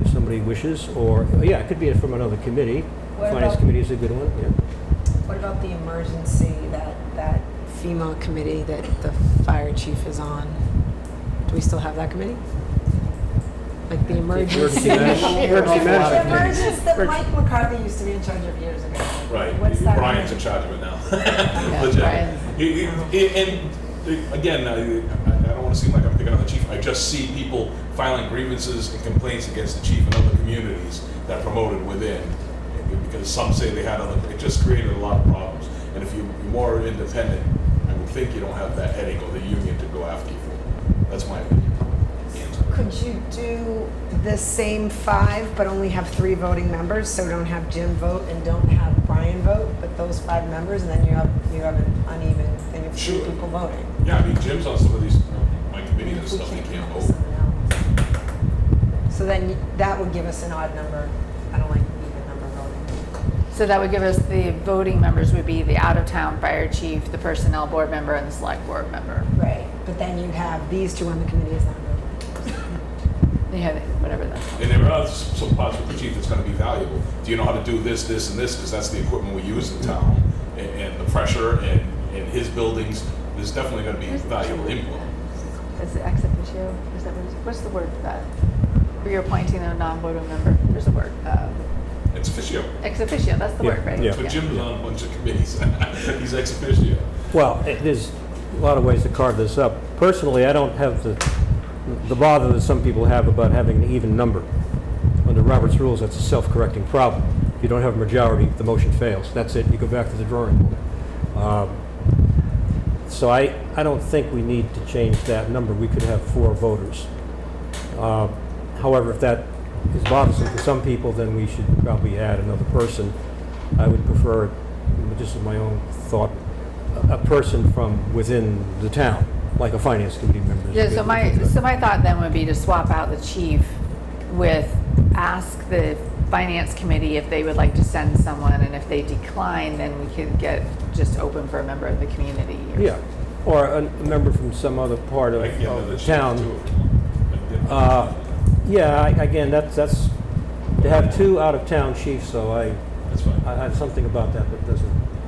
if somebody wishes, or, yeah, it could be from another committee. What Finance about- committee is a good one, yeah. What about the emergency, that FEMA committee that the fire chief is on? Do we still have that committee? Like the emergency? Emergency management. Emergency that Mike McCarthy used to be in charge of years ago. Right. What's that? Brian's in charge of it now. Yeah, Legit. Brian's- And again, I don't want to seem like I'm picking working on the chief, I just see people filing grievances and complaints against the chief in other communities that promoted within. Because some say they had other, it just created a lot of problems. And if you're more independent, I would think you don't have that headache or the union to go after you for. That's my opinion. Could you do the same 5, but only have 3 voting members? So don't have Jim vote and don't have Brian vote, but those 5 members, and then you have an uneven thing of 3 Sure. people voting. Yeah, I mean, Jim's on some of these, my committees and We stuff, he can't come up with vote. something else. So then that would give us an odd number. I don't like even number voting. So that would give us, the voting members would be the out-of-town fire chief, the personnel board member, and the select board member. Right. But then you'd have these 2 on the committee as non-voting. You have whatever that's called. And there are some parts with the chief that's gonna be valuable. Do you know how to do this, this, and this? Because that's the equipment we use in town, and the pressure, and his buildings, there's definitely gonna be valuable input. Is it ex officio? Is that what's the word for that? Where you're appointing a non-voting member. There's a word. Ex officio. Ex officio. That's the Yeah, word, right? yeah. But Jim's on a bunch of committees. He's ex officio. Well, there's a lot of ways to carve this up. Personally, I don't have the bother that some people have about having an even number. Under Robert's rules, that's a self-correcting problem. If you don't have a majority, the motion fails. That's it, you go back to the drawing board. So I don't think we need to change that number. We could have 4 voters. However, if that is bothersome to some people, then we should probably add another person. I would prefer, just as my own thought, a person from within the town, like a finance committee member. Yeah, so my thought then would be to swap out the chief with, ask the finance committee if they would like to send someone, and if they decline, then we could get just open for a member of the community. Yeah, or a member from some other part of I can get another the chief town. too. I can get- Yeah, again, that's, to have 2 out-of-town chiefs, so That's fine. I have something about that that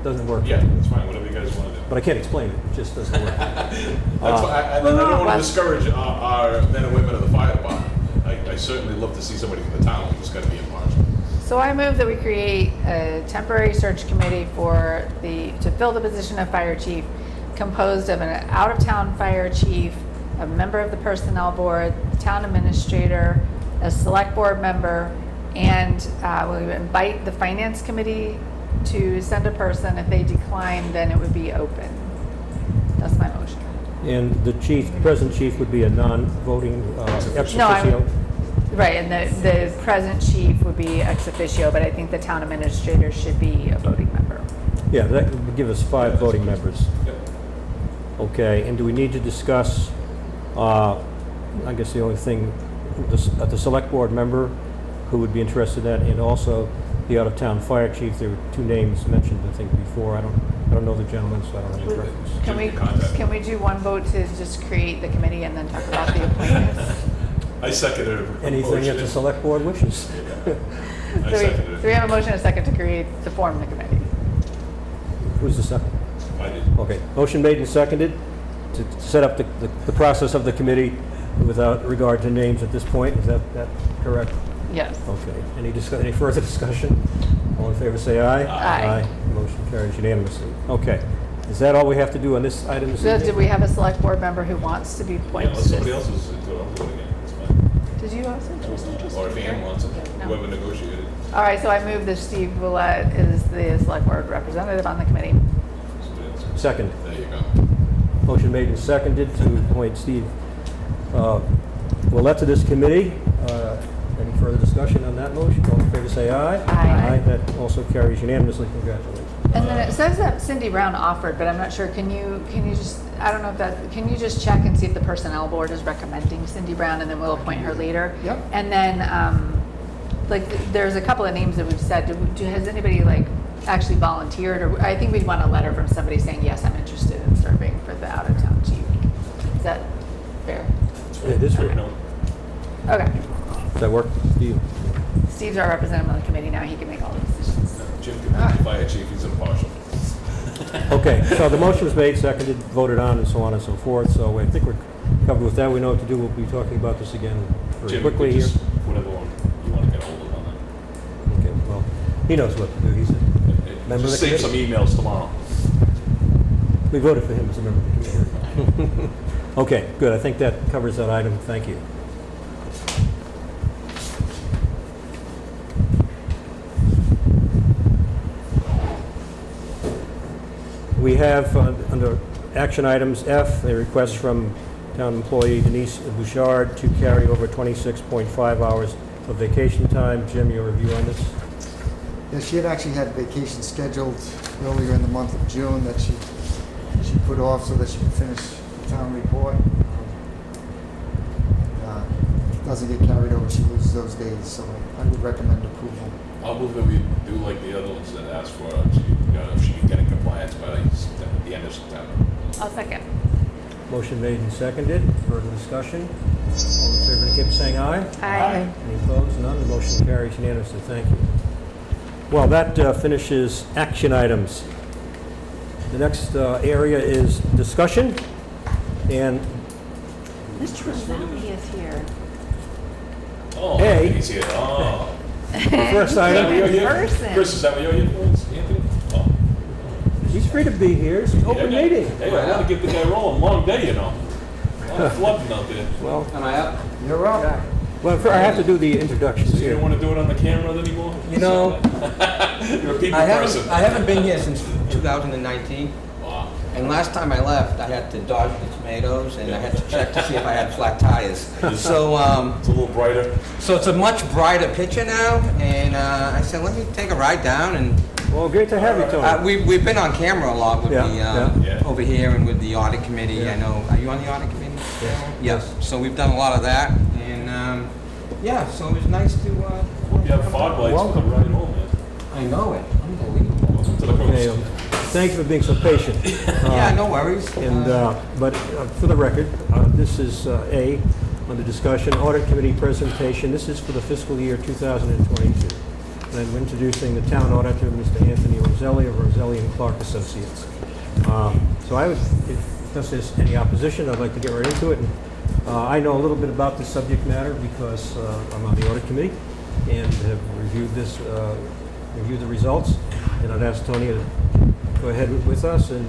doesn't work. Yeah, that's fine, whatever you guys want to do. But I can't explain it, it just doesn't work. That's why, I don't want well- to discourage our men and women of the fire department. I certainly love to see somebody from the town who's got to be impartial. So I move that we create a temporary search committee to fill the position of fire chief, composed of an out-of-town fire chief, a member of the personnel board, the town administrator, a select board member, and we would invite the finance committee to send a person. If they decline, then it would be open. That's my motion. And the present chief would be a non-voting ex No, I officio? would- Right, and the present chief would be ex officio, but I think the town administrator should be a voting member. Yeah, that would give us 5 voting members. Yep. Okay, and do we need to discuss, I guess the only thing, the select board member who would be interested in that, and also the out-of-town fire chief? There were 2 names mentioned, I think, before. I don't know the gentleman, so I don't have any preference. Can we do one vote to just create the committee and then talk about the appointments? I seconded it. Anything that the select board wishes. I So seconded we it. have a motion and a second to form the committee. Who's the second? I did. Okay, motion made and seconded to set up the process of the committee without regard to names at this point. Is that correct? Yes. Okay. Any further discussion? All in favor, say aye. Aye. Motion carries unanimously. Okay. Is that all we have to do on this item this So evening? do we have a select board member who wants to be Yeah, appointed unless to somebody this? else is into it, I'm doing it. It's fine. Did you also? Or if Ann wants it, No. whoever negotiated. All right, so I move that Steve Willett is the select board representative on the committee. Somebody else. Second. There you go. Motion made and seconded to appoint Steve Willett to this committee. Any further discussion on that motion? All in favor, say aye. Aye. That also carries unanimously. Congratulations. And then it says that Cindy Brown offered, but I'm not sure. Can you just, I don't know if that, can you just check and see if the personnel board is recommending Cindy Brown, and then we'll appoint her later? Yep. And then, there's a couple of names that we've said. Has anybody actually volunteered? Or I think we'd want a letter from somebody saying, yes, I'm interested in serving for the out-of-town chief. Is that fair? It is fair. No. Okay. Does that work, Steve? Steve's our representative on the committee now. He can make all the decisions. Jim can be the fire chief, he's impartial. Okay, so the motion was made, seconded, voted on, and so on and so forth. So I think we're covered with that. We know what to do. We'll be talking about this again very Jim, quickly you here. just, whatever one you want to get hold of on that. Okay, well, he knows what to do. He's Member of Just the save some emails tomorrow. we voted for him as a member of the committee. Okay, good. I think that covers that item. Thank you. We have, under action items F, a request from town employee Denise Bouchard to carry over 26.5 hours of vacation time. Jim, your review on this? Yeah, she had actually had vacation scheduled earlier in the month of June that she put off so that she could finish the town report. Doesn't get carried over, she loses those days, so I would recommend approval. I'll move that we do like the other ones that asked for, she can get in compliance by the end of September. I'll second. Motion made and seconded. Further discussion? All in favor indicate by saying aye. Aye. Any opposed? None. The motion carries unanimously. Thank you. Well, that finishes action items. The next area is discussion, and Mr. Roselli is here. Oh, Hey. he's here. Oh. the first Is that what item, you're here? Person. Chris, is that what you're here for, Anthony? Oh. he's free to be here. It's an open Hey, meeting. Hey, I want to get the guy rolling. Long day, A lot of flooding out there. Well, Am I up? You're up. I have to do the introductions So you here. don't want to do it on the camera anymore? You know, You're a people I person. haven't been here since 2019. Wow. And last time I left, I had to dodge the tomatoes and I had to check to see if I had flat tires. So, It's a little brighter. so it's a much brighter picture now. And I said, let me take a ride down. And Well, great to have you, Tony. we've been on camera a lot with Yeah, yeah. over here and with the audit committee. Yeah. I know. Are you on the audit committee? Yes. Yes. So we've done a lot of that. And yeah, so it was nice to. You have fog lights for the Welcome. ride home, man. I know it. Unbelievable. Welcome to the Okay, coast. thank you for being so patient. Yeah, no worries. And, but for the record, this is A, under discussion, audit committee presentation. This is for the fiscal year 2022. And I'm introducing the town auditor, Mr. Anthony Roselli of Roselli and Clark Associates. So I would, if there's any opposition, I'd like to get right into it. And, I know a little bit about this subject matter because I'm on the audit committee and have reviewed this, reviewed the results. And I'd ask Tony to go ahead with us and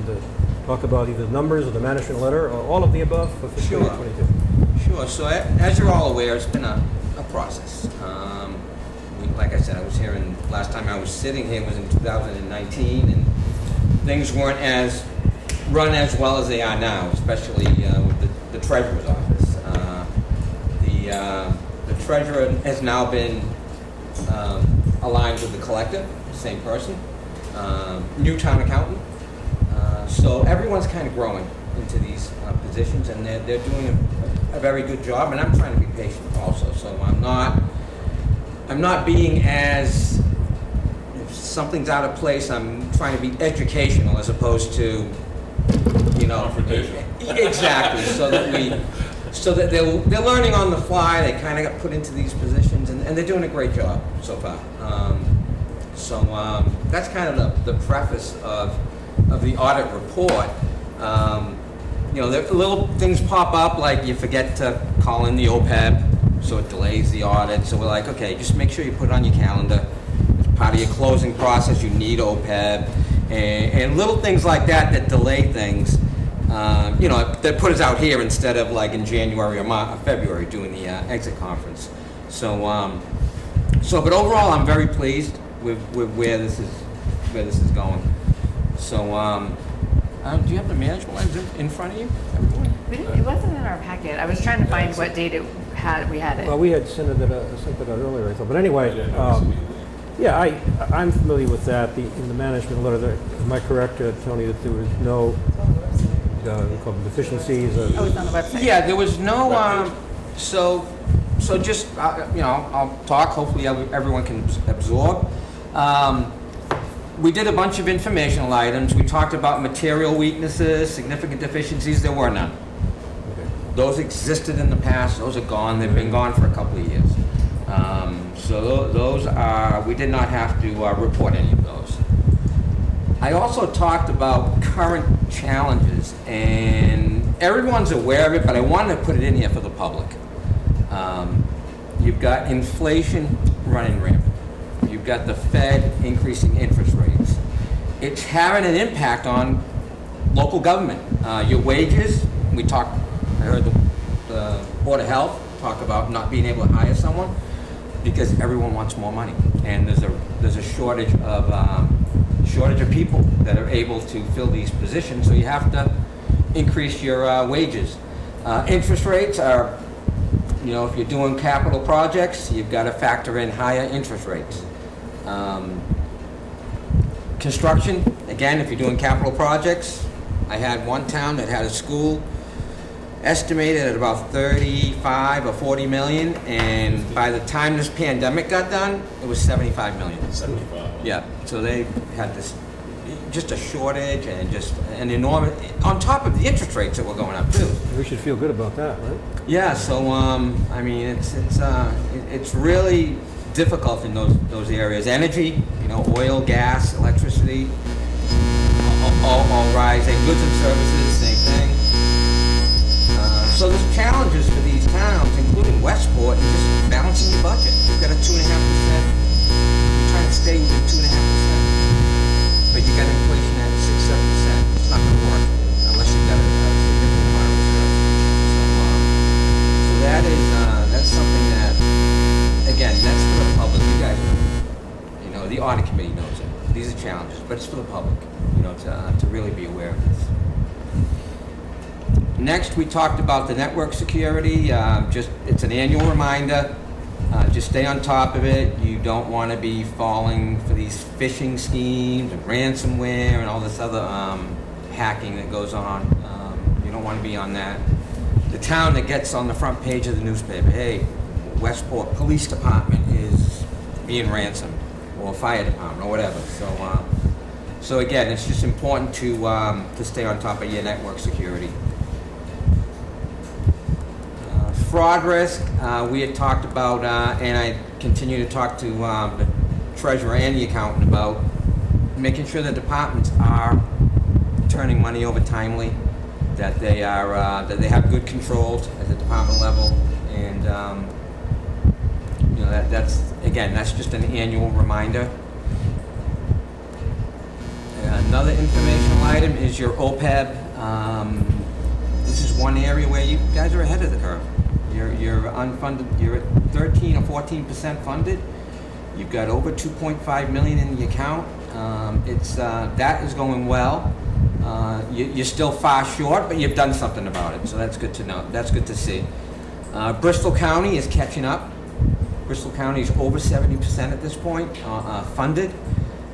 talk about either the numbers or the management letter or all of the above for fiscal year Sure. 22. Sure. So as you're all aware, it's been a process. Like I said, I was here, and last time I was sitting here was in 2019, and things weren't run as well as they are now, especially with the treasurer's office. The treasurer has now been aligned with the collector, same person. New town accountant. So everyone's kind of growing into these positions, and they're doing a very good job, and I'm trying to be patient also. So I'm not being as, if something's out of place, I'm trying to be educational as opposed to, Confrontational. Exactly. So that they're learning on the fly. They kind of got put into these positions, and they're doing a great job so far. So that's kind of the preface of the audit report. There little things pop up, like you forget to call in the OPEB, so it delays the audit. So we're like, okay, just make sure you put it on your calendar. As part of your closing process, you need OPEB. And little things like that delay things, that put us out here instead of like in January or February doing the exit conference. So, but overall, I'm very pleased with where this is going. So, do you have the management lines in front of you, everyone? It wasn't in our packet. I was trying to find what date we had it. Well, we had sent it out earlier, I thought. But anyway, yeah, I'm familiar with that. In the management letter, am I correct, Tony, that there was no deficiencies? Oh, it's on the website. Yeah, there was no. So just I'll talk. Hopefully, everyone can absorb. We did a bunch of informational items. We talked about material weaknesses, significant deficiencies. There were none. Okay. Those existed in the past. Those are gone. They've been gone for a couple of years. So those are. We did not have to report any of those. I also talked about current challenges, and everyone's aware of it, but I wanted to put it in here for the public. You've got inflation running rampant. You've got the Fed increasing interest rates. It's having an impact on local government. Your wages, I heard the Board of Health talk about not being able to hire someone because everyone wants more money. And there's a shortage of people that are able to fill these positions, so you have to increase your wages. Interest rates are, if you're doing capital projects, you've got to factor in higher interest rates. Construction, again, if you're doing capital projects, I had one town that had a school estimated at about 35 or 40 million, and by the time this pandemic got done, it was 75 million. 75. Yeah, so they had this, just a shortage and just an enormous, on top of the interest rates that were going up too. We should feel good about that, right? Yeah, so, I mean, it's really difficult in those areas. Energy, oil, gas, electricity, all rising. Goods and services, same thing. So there's challenges for these towns, including Westport, in just balancing your budget. You've got a 2.5%. You're trying to stay within 2.5%. But you got inflation at 6-7%. It's not going to work unless you've got a significant amount of reserves. So that's something that, again, that's for the public. You guys know, the audit committee knows it. These are challenges, but it's for the public, to really be aware of this. Next, we talked about the network security. It's an annual reminder. Just stay on top of it. You don't want to be falling for these phishing schemes and ransomware and all this other hacking that goes on. You don't want to be on that. The town that gets on the front page of the newspaper, hey, Westport Police Department is being ransomed, or fire department, or whatever. So again, it's just important to stay on top of your network security. Fraud risk, we had talked about, and I continue to talk to the treasurer and the accountant about making sure that departments are turning money over timely, that they have good controls at the department level, and that's just an annual reminder. Another informational item is your OPEB. This is one area where you guys are ahead of the curve. You're unfunded. You're at 13 or 14% funded. You've got over 2.5 million in the account. That is going well. You're still far short, but you've done something about it, so that's good to know. That's good to see. Bristol County is catching up. Bristol County is over 70% at this point funded.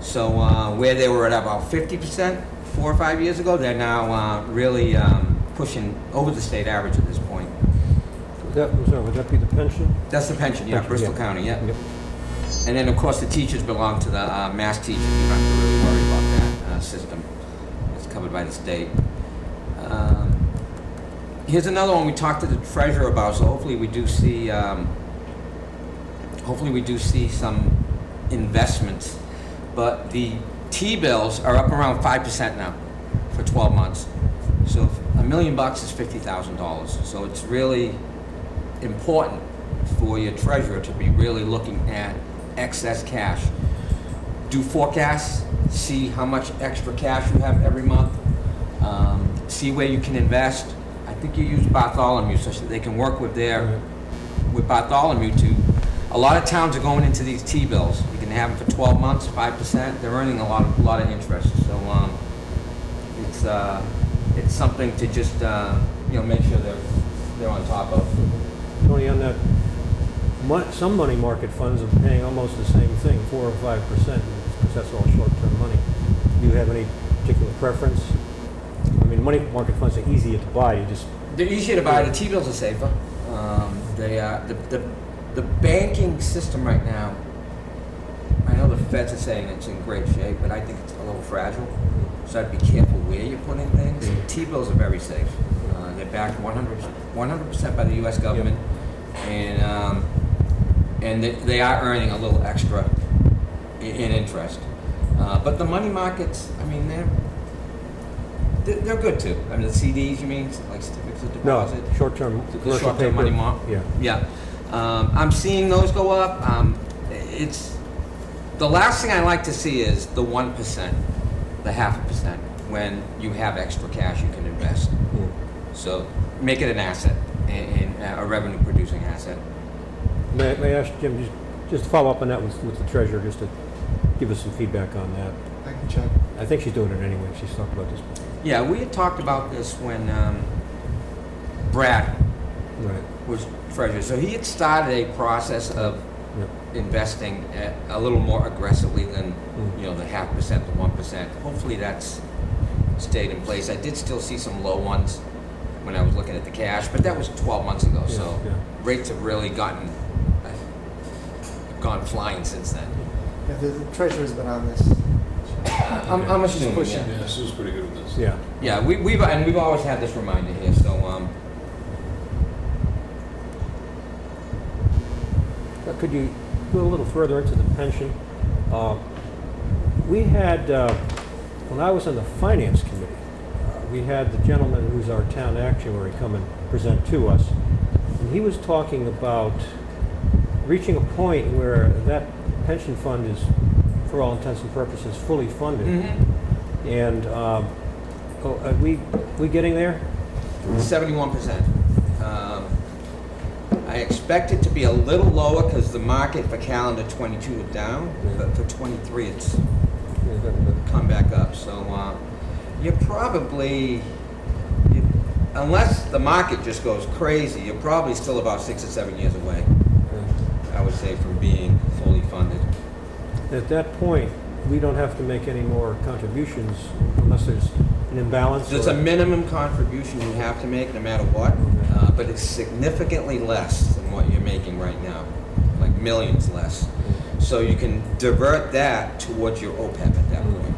So where they were at about 50% 4 or 5 years ago, they're now really pushing over the state average at this point. Would that be the pension? That's the pension, yeah, Pension, Bristol yeah. County, yeah. Yep. And then, of course, the teachers belong to the mass teachers. You don't have to really worry about that system. It's covered by the state. Here's another one we talked to the treasurer about, so hopefully we do see some investments. But the T-bills are up around 5% now for 12 months. So $1 million is $50,000. So it's really important for your treasurer to be really looking at excess cash. Do forecasts, see how much extra cash you have every month, see where you can invest. I think you use Bartholomew so that they can work with Bartholomew to. A lot of towns are going into these T-bills. You can have them for 12 months, 5%. They're earning a lot of interest. So it's something to just make sure they're on top of. Tony, on that, some money market funds are paying almost the same thing, 4 or 5%, because that's all short-term money. Do you have any particular preference? I mean, money market funds are easier to buy. They're easier to buy. The T-bills are safer. The banking system right now, I know the feds are saying it's in great shape, but I think it's a little fragile. So I'd be careful where you're putting things. Mm-hmm. T-bills are very safe. They're backed 100% by the U.S. government, and they are earning a little extra in interest. But the money markets, I mean, they're good too. I mean, the CDs, you mean, like certificates of deposit? No, short-term commercial Short-term paper. money market. Yeah. I'm seeing those go up. It's the last thing I like to see is the 1%, the 0.5%, when you have extra cash you can invest. Mm. So make it an asset, and a revenue-producing asset. May I ask Jim, just to follow up on that with the treasurer, just to give us some feedback on that? I can check. I think she's doing it anyway. She's talked about this. Yeah, we had talked about this when Brad Right. was treasurer. So he had started a process of Yep. investing a little more aggressively than, Mm. the 0.5%, the 1%. Hopefully that's stayed in place. I did still see some low ones when I was looking at the cash, but that was 12 months ago. Yeah, So yeah. rates have really gone flying since then. Yeah, the treasurer's been on this. I'm assuming, pushing. yeah. Yeah, Sue's pretty good with this. Yeah. Yeah, we've always had this reminder here, so, Could you go a little further into the pension? We had, when I was on the finance committee, we had the gentleman who's our town actuary come and present to us. And he was talking about reaching a point where that pension fund is, for all intents and purposes, fully funded. And are we getting there? 71%. I expect it to be a little lower because the market for calendar 22 is down, but for 23 it's come back up. So you're probably, unless the market just goes crazy, you're probably still about 6 or 7 years away, I would say, from being fully funded. At that point, we don't have to make any more contributions unless there's an imbalance? There's a minimum contribution you have to make no matter what, but it's significantly less than what you're making right now, like millions less. So you can divert that towards your OPEB at that point,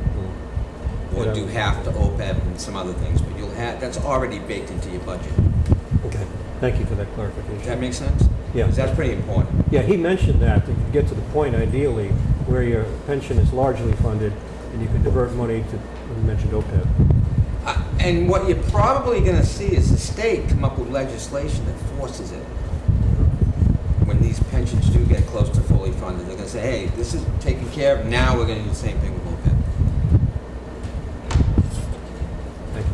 or Yeah. do half the OPEB and some other things, but that's already baked into your budget. Okay, thank you for that Does clarification. that make sense? Yeah. 'Cause that's pretty important. Yeah, he mentioned that you get to the point ideally where your pension is largely funded and you can divert money to, you mentioned OPEB. And what you're probably going to see is the state come up with legislation that forces it. When these pensions do get close to fully funded, they're going to say, hey, this is taken care of, now we're going to do the same thing with OPEB. Thank you.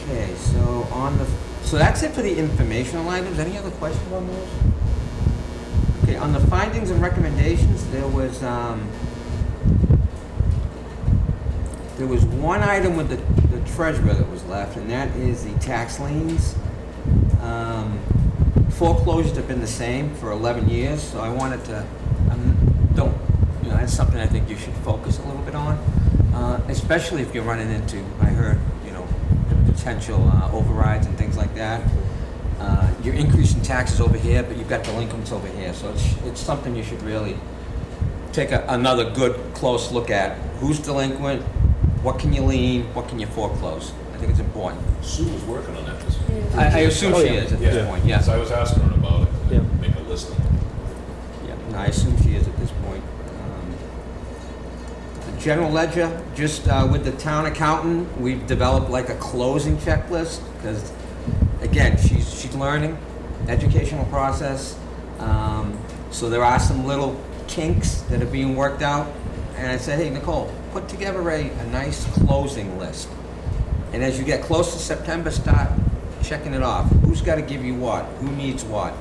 Okay, so that's it for the informational items. Any other questions on those? Okay, on the findings and recommendations, there was one item with the treasurer that was left, and that is the tax liens. Foreclosures have been the same for 11 years, so I wanted to, that's something I think you should focus a little bit on, especially if you're running into, I heard, potential overrides and things like that. You're increasing taxes over here, but you've got delinquents over here, so it's something you should really take another good, close look at. Who's delinquent? What can you lien? What can you foreclose? I think it's important. Sue was working on that this week. I assume Oh, she yeah. is at this point, yes. So I was asking her about it, Yeah. make a list of them. Yeah, no, I assume she is at this point. The general ledger, just with the town accountant, we've developed like a closing checklist, because, again, she's learning, educational process. So there are some little kinks that are being worked out. And I said, hey, Nicole, put together a nice closing list. And as you get close to September, start checking it off. Who's got to give you what? Who needs what?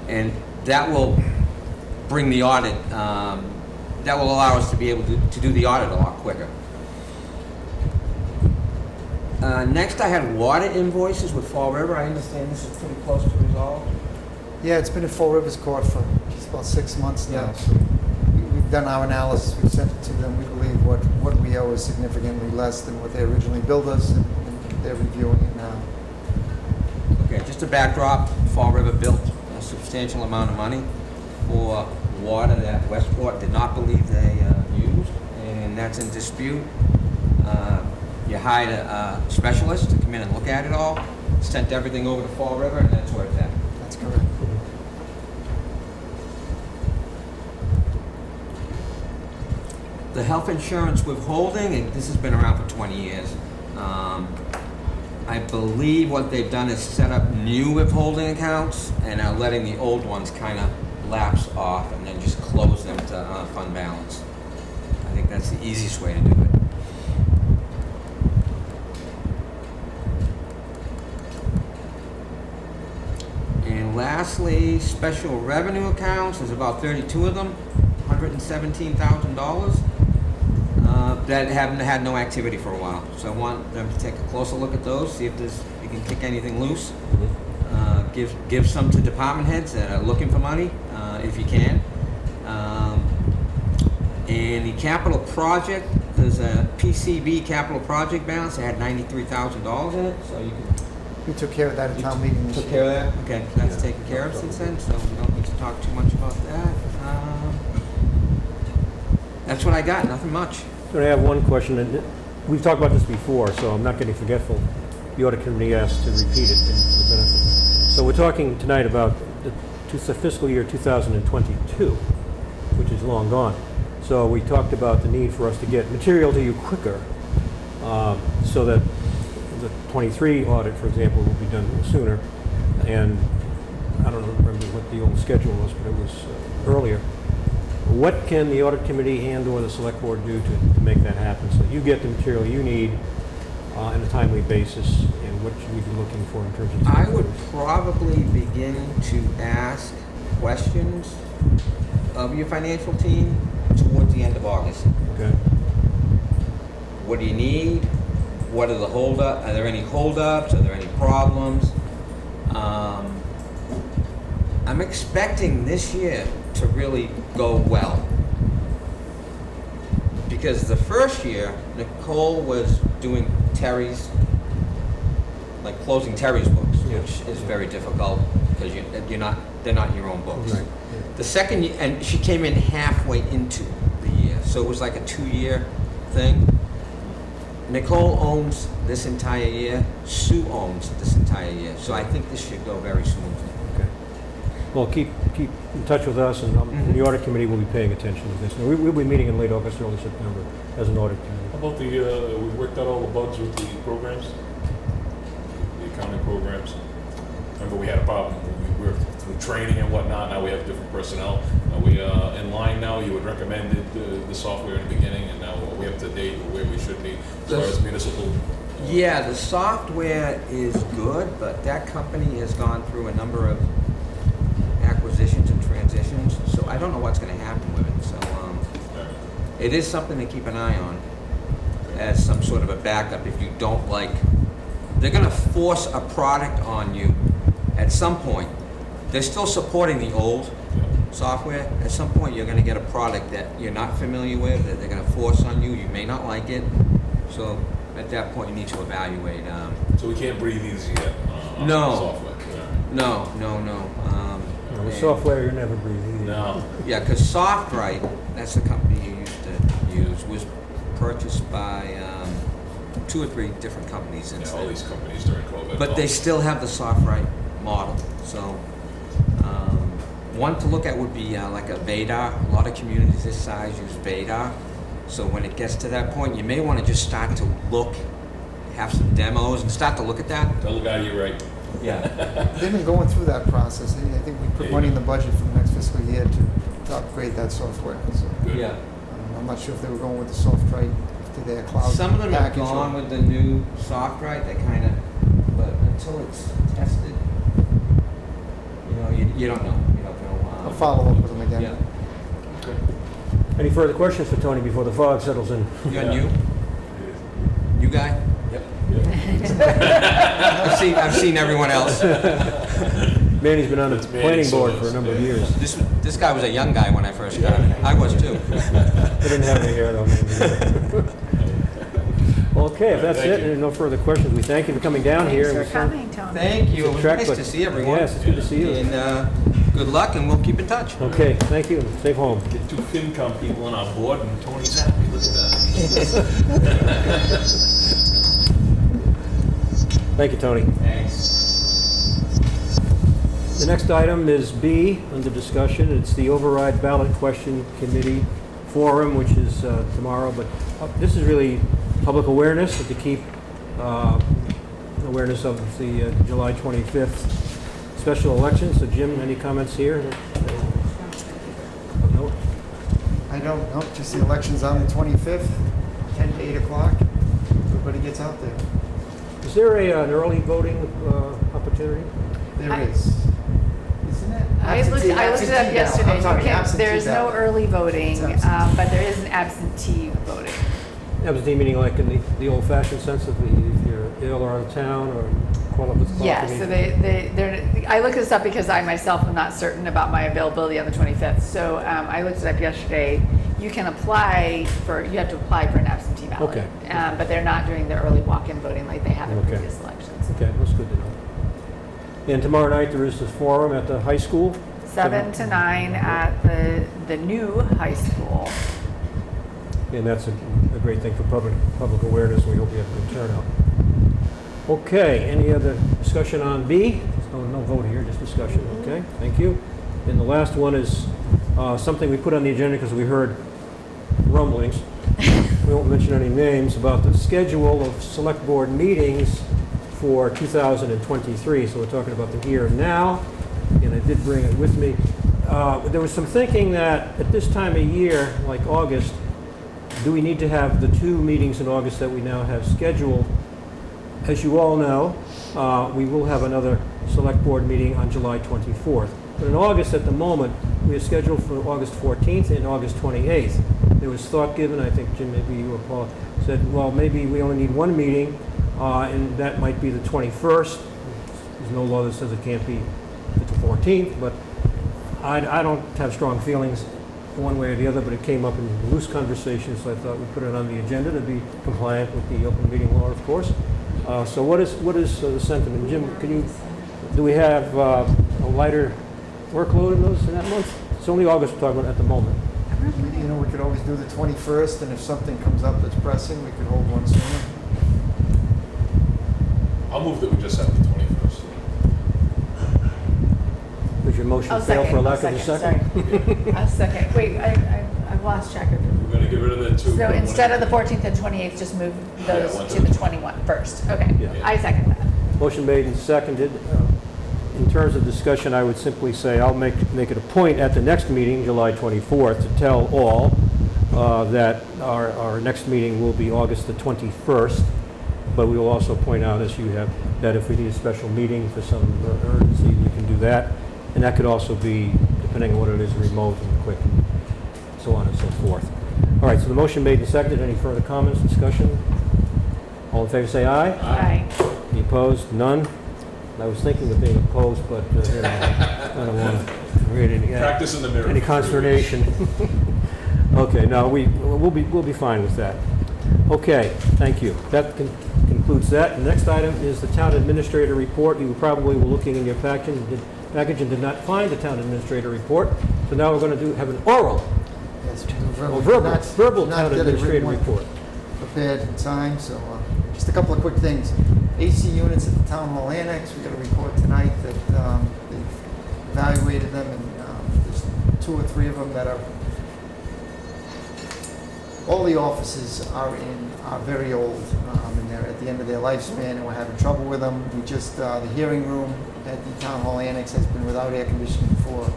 And that will bring the audit, that will allow us to be able to do the audit a lot quicker. Next, I had water invoices with Fall River. I understand this is pretty close to resolve. Yeah, it's been in Fall River's court for just about 6 months now. Yeah. So we've done our analysis, we've sent it to them. We believe what we owe is significantly less than what they originally billed us, and they're reviewing it now. Okay, just a backdrop, Fall River built a substantial amount of money for water that Westport did not believe they used, and that's in dispute. You hired a specialist to come in and look at it all, sent everything over to Fall River, and that's where it's at. That's correct. The health insurance withholding, and this has been around for 20 years. I believe what they've done is set up new withholding accounts and are letting the old ones kind of lapse off and then just close them to fund balance. I think That's the easiest way to do it. And lastly, special revenue accounts, there's about 32 of them, $117,000 that haven't had no activity for a while. So I want them to take a closer look at those, see if you can kick anything loose. Give some to department heads that are looking for money, if you can. And the capital project, there's a PCB capital project balance that had $93,000 in it, so you can. We took care of that at town meeting this Took year. care of that? Okay, that's taken care of since then, so we don't need to talk too much about that. That's what I got, nothing much. So I have one question, and we've talked about this before, so I'm not getting forgetful. The audit committee asked to repeat it for the benefit. So we're talking tonight about the fiscal year 2022, which is long gone. So we talked about the need for us to get material to you quicker, so that the 23 audit, for example, will be done sooner. And I don't remember what the old schedule was, but it was earlier. What can the audit committee and/or the select board do to make that happen, so you get the material you need on a timely basis, and what should we be looking for in terms of? I would probably begin to ask questions of your financial team towards the end of August. Okay. What do you need? What are the holdups? Are there any holdups? Are there any problems? I'm expecting this year to really go well. Because the first year, Nicole was doing Terry's, like closing Terry's books, which is very difficult because they're not your own books. Right. The second year, and she came in halfway into the year, so it was like a 2-year thing. Nicole owns this entire year. Sue owns this entire year. So I think this should go very smoothly. Okay. Well, keep in touch with us, and the audit committee will be paying attention to this. Now, we'll be meeting in late August, early September as an audit committee. How about we worked out all the bugs with the programs? The accounting programs? Remember we had a problem, we were through training and whatnot, now we have different personnel. Are we in line now? You had recommended the software in the beginning, and now are we up to date where we should be as far as municipal? Yeah, the software is good, but that company has gone through a number of acquisitions and transitions, so I don't know what's going to happen with it. So it is something to keep an eye on as some sort of a backup if you don't like. They're going to force a product on you at some point. They're still supporting the old software. At some point, you're going to get a product that you're not familiar with, that they're going to force on you. You may not like it. So at that point, you need to evaluate. So we can't breathe easy yet on No. the software? No. With software, you're never breathing. No. Yeah, because SoftWrite, that's the company you used to use, was purchased by 2 or 3 different companies since Yeah, all then. these companies during COVID. But they still have the SoftWrite model. So one to look at would be like a Vadar. A lot of communities this size use Vadar. So when it gets to that point, you may want to just start to look, have some demos, and start to look at that. Tell the guy you're right. Yeah. They've been going through that process. I think we put money in the budget for the next fiscal year to upgrade that software. So Good. Yeah. I'm not sure if they were going with the SoftWrite to their cloud Some of them have package or- gone with the new SoftWrite. They kind of, but until it's tested, you don't know. You don't know. I'll follow up with them again. Yeah. Any further questions for Tony before the fog settles in? You got you? You guy? Yep. I've seen everyone else. Manny's been on the It's Manny planning board Solis, for a number of yeah. years. This guy was a young guy when I first got him. I was too. They didn't have any hair though. Manny. Okay, if that's Thank it, you. and no further questions, we thank you for coming down here. Thanks for coming, Tony. Thank you. It It's a was trek, nice but- to see everyone. Yes, it's good to see you. And good luck, and we'll keep in touch. Okay, thank you, and stay home. Get 2 FinCom people on our board, and Tony's happy. Look at that. Thank you, Tony. Thanks. The next item is B, under discussion. It's the override ballot question committee forum, which is tomorrow, but this is really public awareness, and to keep awareness of the July 25th special election. So Jim, any comments here? No? I don't know, just the election's on the 25th, 10 to 8 o'clock. Everybody gets out there. Is there an early voting opportunity? There is. Isn't it? I looked it up Absentee yesterday. ballot. I'm sorry, You can- absentee There's no ballot. early voting, It's absentee. but there is an absentee voting. Absentee meaning like in the old-fashioned sense of if you're ill or out of town or qualification? Yes, so I looked this up because I myself am not certain about my availability on the 25th. So I looked it up yesterday. You have to apply for an absentee ballot. Okay. But they're not doing the early walk-in voting like they have in Okay. previous elections. Okay, that's good to know. And tomorrow night, there is this forum at the high school? 7 to 9 at the new high school. And that's a great thing for public awareness. We hope we have a good turnout. Okay, any other discussion on B? There's no vote here, just discussion, okay? Thank you. And the last one is something we put on the agenda because we heard rumblings. We won't mention any names about the schedule of select board meetings for 2023. So we're talking about the here and now, and I did bring it with me. There was some thinking that at this time of year, like August, do we need to have the 2 meetings in August that we now have scheduled? As you all know, we will have another select board meeting on July 24th. But in August, at the moment, we are scheduled for August 14th and August 28th. There was thought given, I think, Jim, maybe you or Paul, said, well, maybe we only need 1 meeting, and that might be the 21st. There's no law that says it can't be the 14th, but I don't have strong feelings one way or the other, but it came up in loose conversation, so I thought we'd put it on the agenda to be compliant with the open meeting law, of course. So what is the sentiment? Jim, do we have a lighter workload in that month? It's only August we're talking about at the moment. You know, we could always do the 21st, and if something comes up that's pressing, we could hold one sooner. I'll move that we just have the 21st. Does your motion fail for a lack of a second? Sorry. A second. Wait, I've lost track of it. We're gonna get rid of that too. So instead of the 14th and 28th, just move those one to to the the 21st. Okay, Yeah. I second that. Motion made and seconded. In terms of discussion, I would simply say I'll make it a point at the next meeting, July 24th, to tell all that our next meeting will be August the 21st. But we will also point out, as you have, that if we need a special meeting for some urgency, we can do that. And that could also be, depending on what it is, remote and quick, and so on and so forth. All right, so the motion made and seconded. Any further comments, discussion? All in favor, say aye. Aye. Any opposed? None? I was thinking of being opposed, but you know, I don't want to create any Practice in the mirror. any consternation. Okay, no, we'll be fine with that. Okay, thank you. That concludes that. The next item is the town administrator report. You probably were looking in your package and did not find the town administrator report. So now we're going to have an oral, Yes, verbal town administrator report. Prepared in time, so just a couple of quick things. AC units at the Town Hall Annex, we got a report tonight that they've evaluated them, and there's 2 or 3 of them that are, all the offices are very old, and they're at the end of their lifespan, and we're having trouble with them. We just, the hearing room at the Town Hall Annex has been without air conditioning for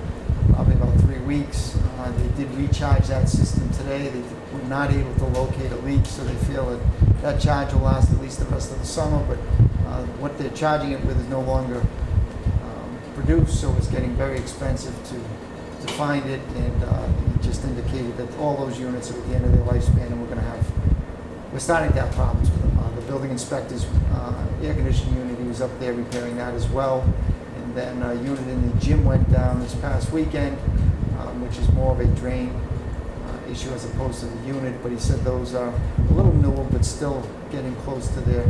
probably about 3 weeks. They did recharge that system today. They were not able to locate a leak, so they feel that charge will last at least the rest of the summer, but what they're charging it with is no longer produced, so it's getting very expensive to find it, and it just indicated that all those units are at the end of their lifespan, and we're starting to have problems with them. The building inspector's air conditioning unit, he was up there repairing that as well, and then a unit in the gym went down this past weekend, which is more of a drain issue as opposed to the unit, but he said those are a little newer, but still getting close to their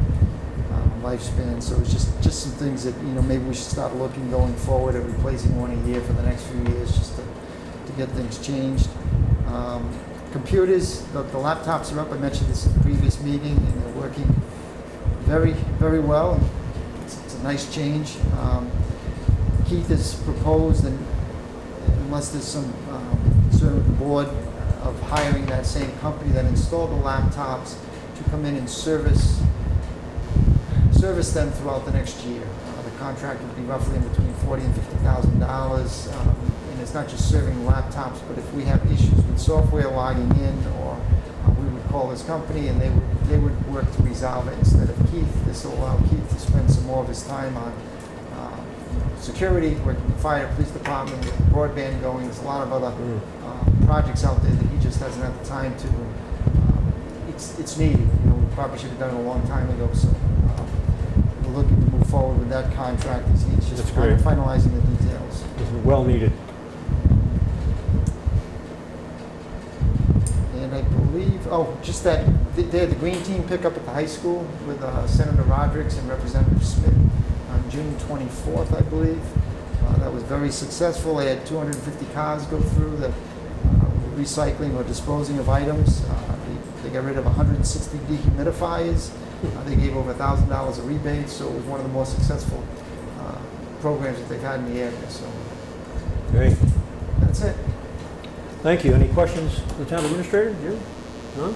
lifespan. So it's just some things that, you know, maybe we should start looking going forward at replacing one a year for the next few years, just to get things changed. Computers, the laptops are up. I mentioned this in the previous meeting, and they're working very, very well. It's a nice change. Keith has proposed, and unless there's some concern with the board, of hiring that same company that installed the laptops to come in and service them throughout the next year. The contract would be roughly in between $40,000 and $50,000, and it's not just serving laptops, but if we have issues with software logging in, or we would call this company and they would work to resolve it instead of Keith. This will allow Keith to spend some more of his time on security, working with the fire, police department, with broadband going. There's a lot of other projects out there that he just doesn't have the time to. It's needed. You know, we probably should have done it a long time ago. So we're looking to move forward with that contract. He's just That's kind of great. finalizing the details. This is well needed. And I believe, just that they had the green team pick up at the high school with Senator Rodericks and Representative Smith on June 24th, I believe. That was very successful. They had 250 cars go through the recycling or disposing of items. They got rid of 160 dehumidifiers. They gave over $1,000 of rebates, so it was one of the more successful programs that they've had in the area. So Great. that's it. Thank you. Any questions for the town administrator? Jim? None?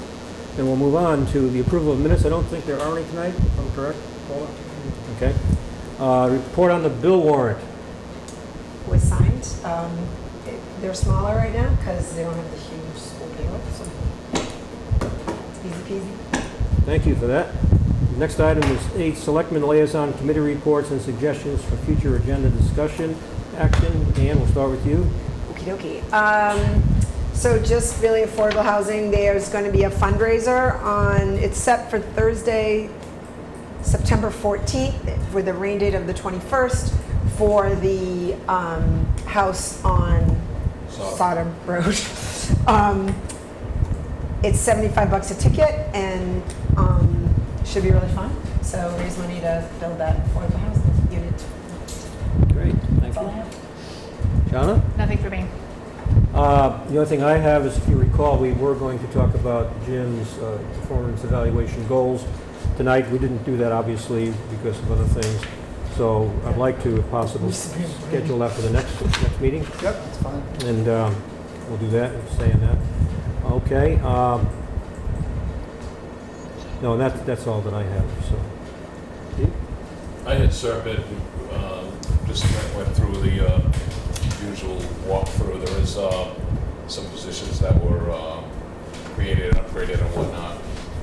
Then we'll move on to the approval of minutes. I don't think there are any tonight, if I'm correct, Paula? Okay. Report on the bill warrant. Was signed. They're smaller right now because they don't have the huge school payroll, so easy peasy. Thank you for that. Next item is 8, Selectmen Liaison Committee Reports and Suggestions for Future Agenda Discussion Action. Ann, we'll start with you. Okie dokie. So just really affordable housing, there's going to be a fundraiser it's set for Thursday, September 14th, with the rain date of the 21st, for the house on Sodom Road. It's $75 a ticket, and should be really fun. So raise money to build that affordable housing unit. Great, thank That's all I you. have. Jana? Nothing for me. The only thing I have is, if you recall, we were going to talk about Jim's performance evaluation goals tonight. We didn't do that, obviously, because of other things. So I'd like to, if possible, schedule that for the next meeting, Yep, that's fine. and we'll do that and stay in that. Okay. No, that's all that I have, so. Steve? I had Serpent, just went through the usual walkthrough. There is some positions that were created, upgraded, and whatnot.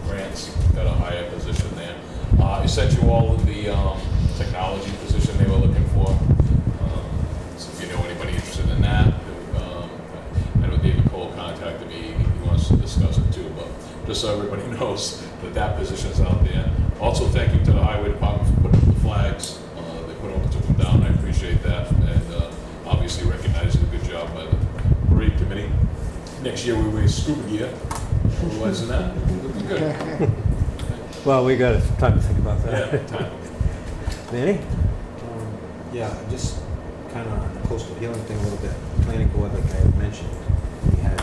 Grants got a higher position there. I sent you all of the technology position they were looking for. So if you know anybody interested in that, I know David Cole contacted me. He wants to discuss it too, but just so everybody knows that position's out there. Also, thank you to the Highway Department for putting up the flags. They took them down. I appreciate that, and obviously recognizing the good job by the parade committee. Next year we wear scuba gear. Otherwise than that, it'll be good. Well, we got time to think about Yeah, that. time. Manny? Yeah, just kind of on the coastal healing thing a little bit. Planning board, like I had mentioned, we had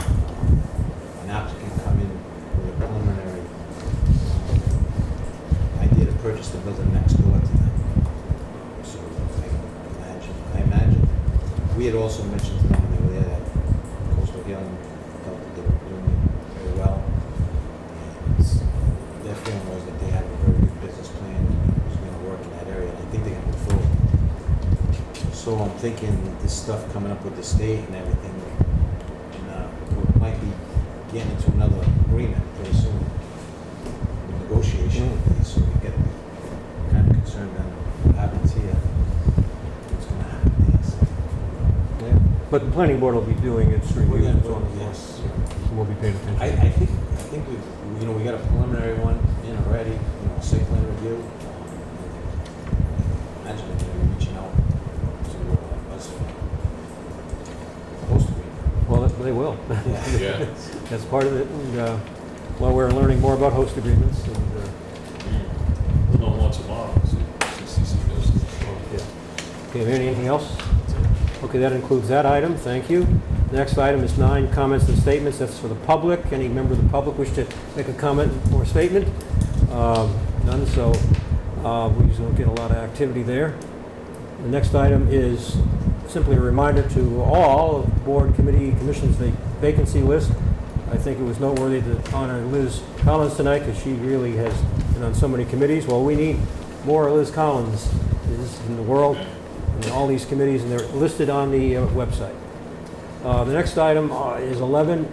an applicant come in with a preliminary idea to purchase the building next door to them. So I imagine, we had also mentioned to them when they were there that coastal healing felt that they were doing it very well. And their feeling was that they had a very good business plan and it was going to work in that area, and I think they're going to move forward. So I'm thinking this stuff coming up with the state and everything, and we might be getting into another agreement pretty soon. Negotiation with these, so we get kind of concerned on what happens here, what's going to happen there. So Yeah. But the planning board will be doing its review and so on and so yes. forth. So we'll be paying attention. I think we got a preliminary one in already, site plan review. Imagine they're going to be reaching out to us for post agreement. Well, they will. Yeah. That's part of it. And, well, we're learning more about host agreements. And, We'll know more tomorrow. CCC goes. yeah. Okay, anything else? Okay, that includes that item. Thank you. The next item is 9, comments and statements. That's for the public. Any member of the public wish to make a comment or statement? None, so we usually don't get a lot of activity there. The next item is simply a reminder to all of the board, committee, commissions, the vacancy list. I think it was noteworthy to honor Liz Collins tonight because she really has been on so many committees. Well, we need more Liz Collins in the world, and all these committees, and they're listed on the website. The next item is 11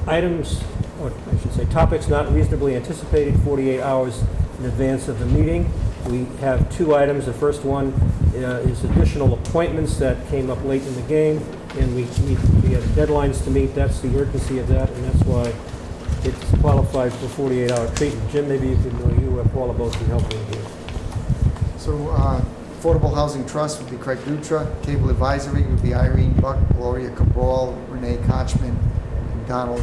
items, or I should say topics not reasonably anticipated 48 hours in advance of the meeting. We have 2 items. The first one is additional appointments that came up late in the game, and we have deadlines to meet. That's the urgency of that, and that's why it's qualified for 48-hour treatment. Jim, maybe you and Paula both can help me here. So Affordable Housing Trust would be Craig Dutra. Cable Advisory would be Irene Buck, Gloria Cabral, Renee Kochman, and Donald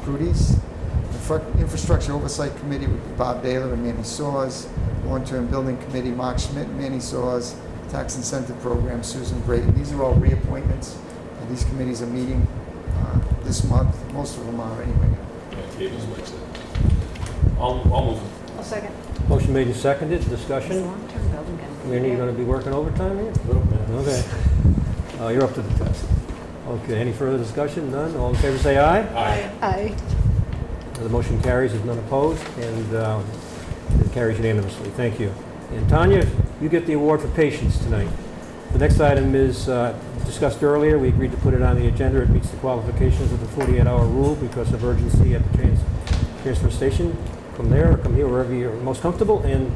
Prudies. The Infrastructure Oversight Committee would be Bob Baylor and Manny Saws. Long-Term Building Committee, Mark Schmidt and Manny Saws. Tax Incentive Program, Susan Brayton. These are all reappointments. These committees are meeting this month. Most of them are anyway. Yeah, Cable's likes it. I'll move it. I'll second. Motion made and seconded. Is Discussion. long-term building gonna be Randy, you there? going to be working overtime here? A little bit. Okay. You're up to the test. Okay, any further discussion? None? All in favor say aye. Aye. Aye. The motion carries, there's none opposed, and it carries unanimously. Thank you. And Tanya, you get the award for patience tonight. The next item is discussed earlier. We agreed to put it on the agenda. It meets the qualifications of the 48-hour rule because of urgency at the transfer station. Come there or come here, wherever you're most comfortable, and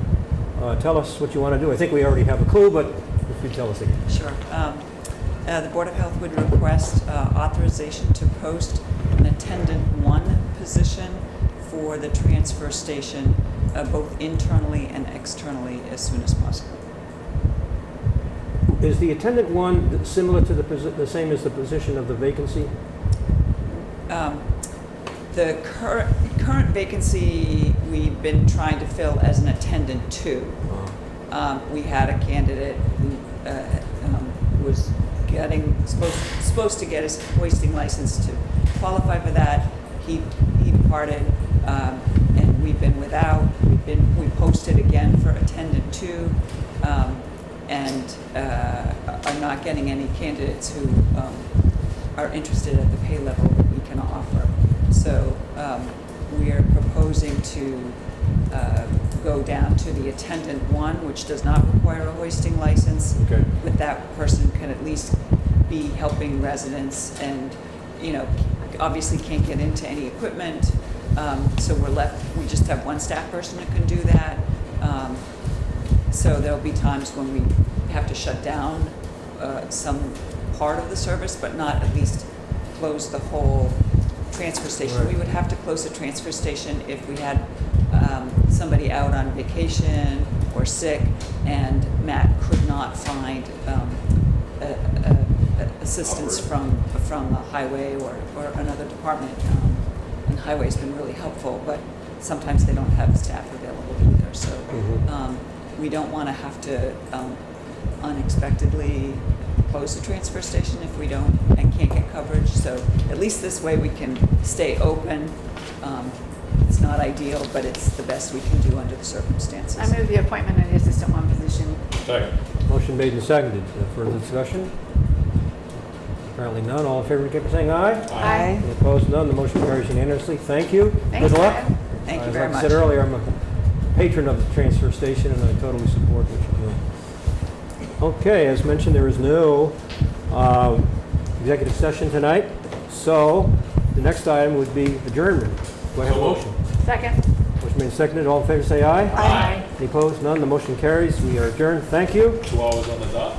tell us what you want to do. I think we already have a clue, but if you tell us again. Sure. The Board of Health would request authorization to post an attendant 1 position for the transfer station, both internally and externally, as soon as possible. Is the attendant 1 similar to the same as the position of the vacancy? The current vacancy we've been trying to fill as an attendant 2. We had a candidate who was supposed to get his hoisting license to qualify for that. He departed, and we've been without. We posted again for attendant 2, and are not getting any candidates who are interested at the pay level that we can offer. So we are proposing to go down to the attendant 1, which does not require a hoisting license. Okay. But that person can at least be helping residents, and obviously can't get into any equipment. So we just have 1 staff person who can do that. So there'll be times when we have to shut down some part of the service, but not at least close the whole transfer station. Right. We would have to close the transfer station if we had somebody out on vacation or sick, and Matt could not find assistance from the highway or another department. And highway's been really helpful, but sometimes they don't have staff available either. So we don't want to have to unexpectedly close the transfer station if we don't and can't get coverage. So at least this way we can stay open. It's not ideal, but it's the best we can do under the circumstances. I move the appointment of the assistant 1 position. Second. Motion made and seconded. Further discussion? Apparently none. All in favor, indicate by saying aye. Aye. Any opposed? None. The motion carries unanimously. Thank you. Thanks, Good luck. Ed. Thank you very Like much. I said earlier, I'm a patron of the transfer station, and I totally support what you're doing. Okay, as mentioned, there is no executive session tonight, so the next item would be adjournment. Do I have a motion? Second. Motion made and seconded. All in favor, say aye. Aye. Any opposed? None. The motion carries. We are adjourned. Thank you. 2 hours on the dot.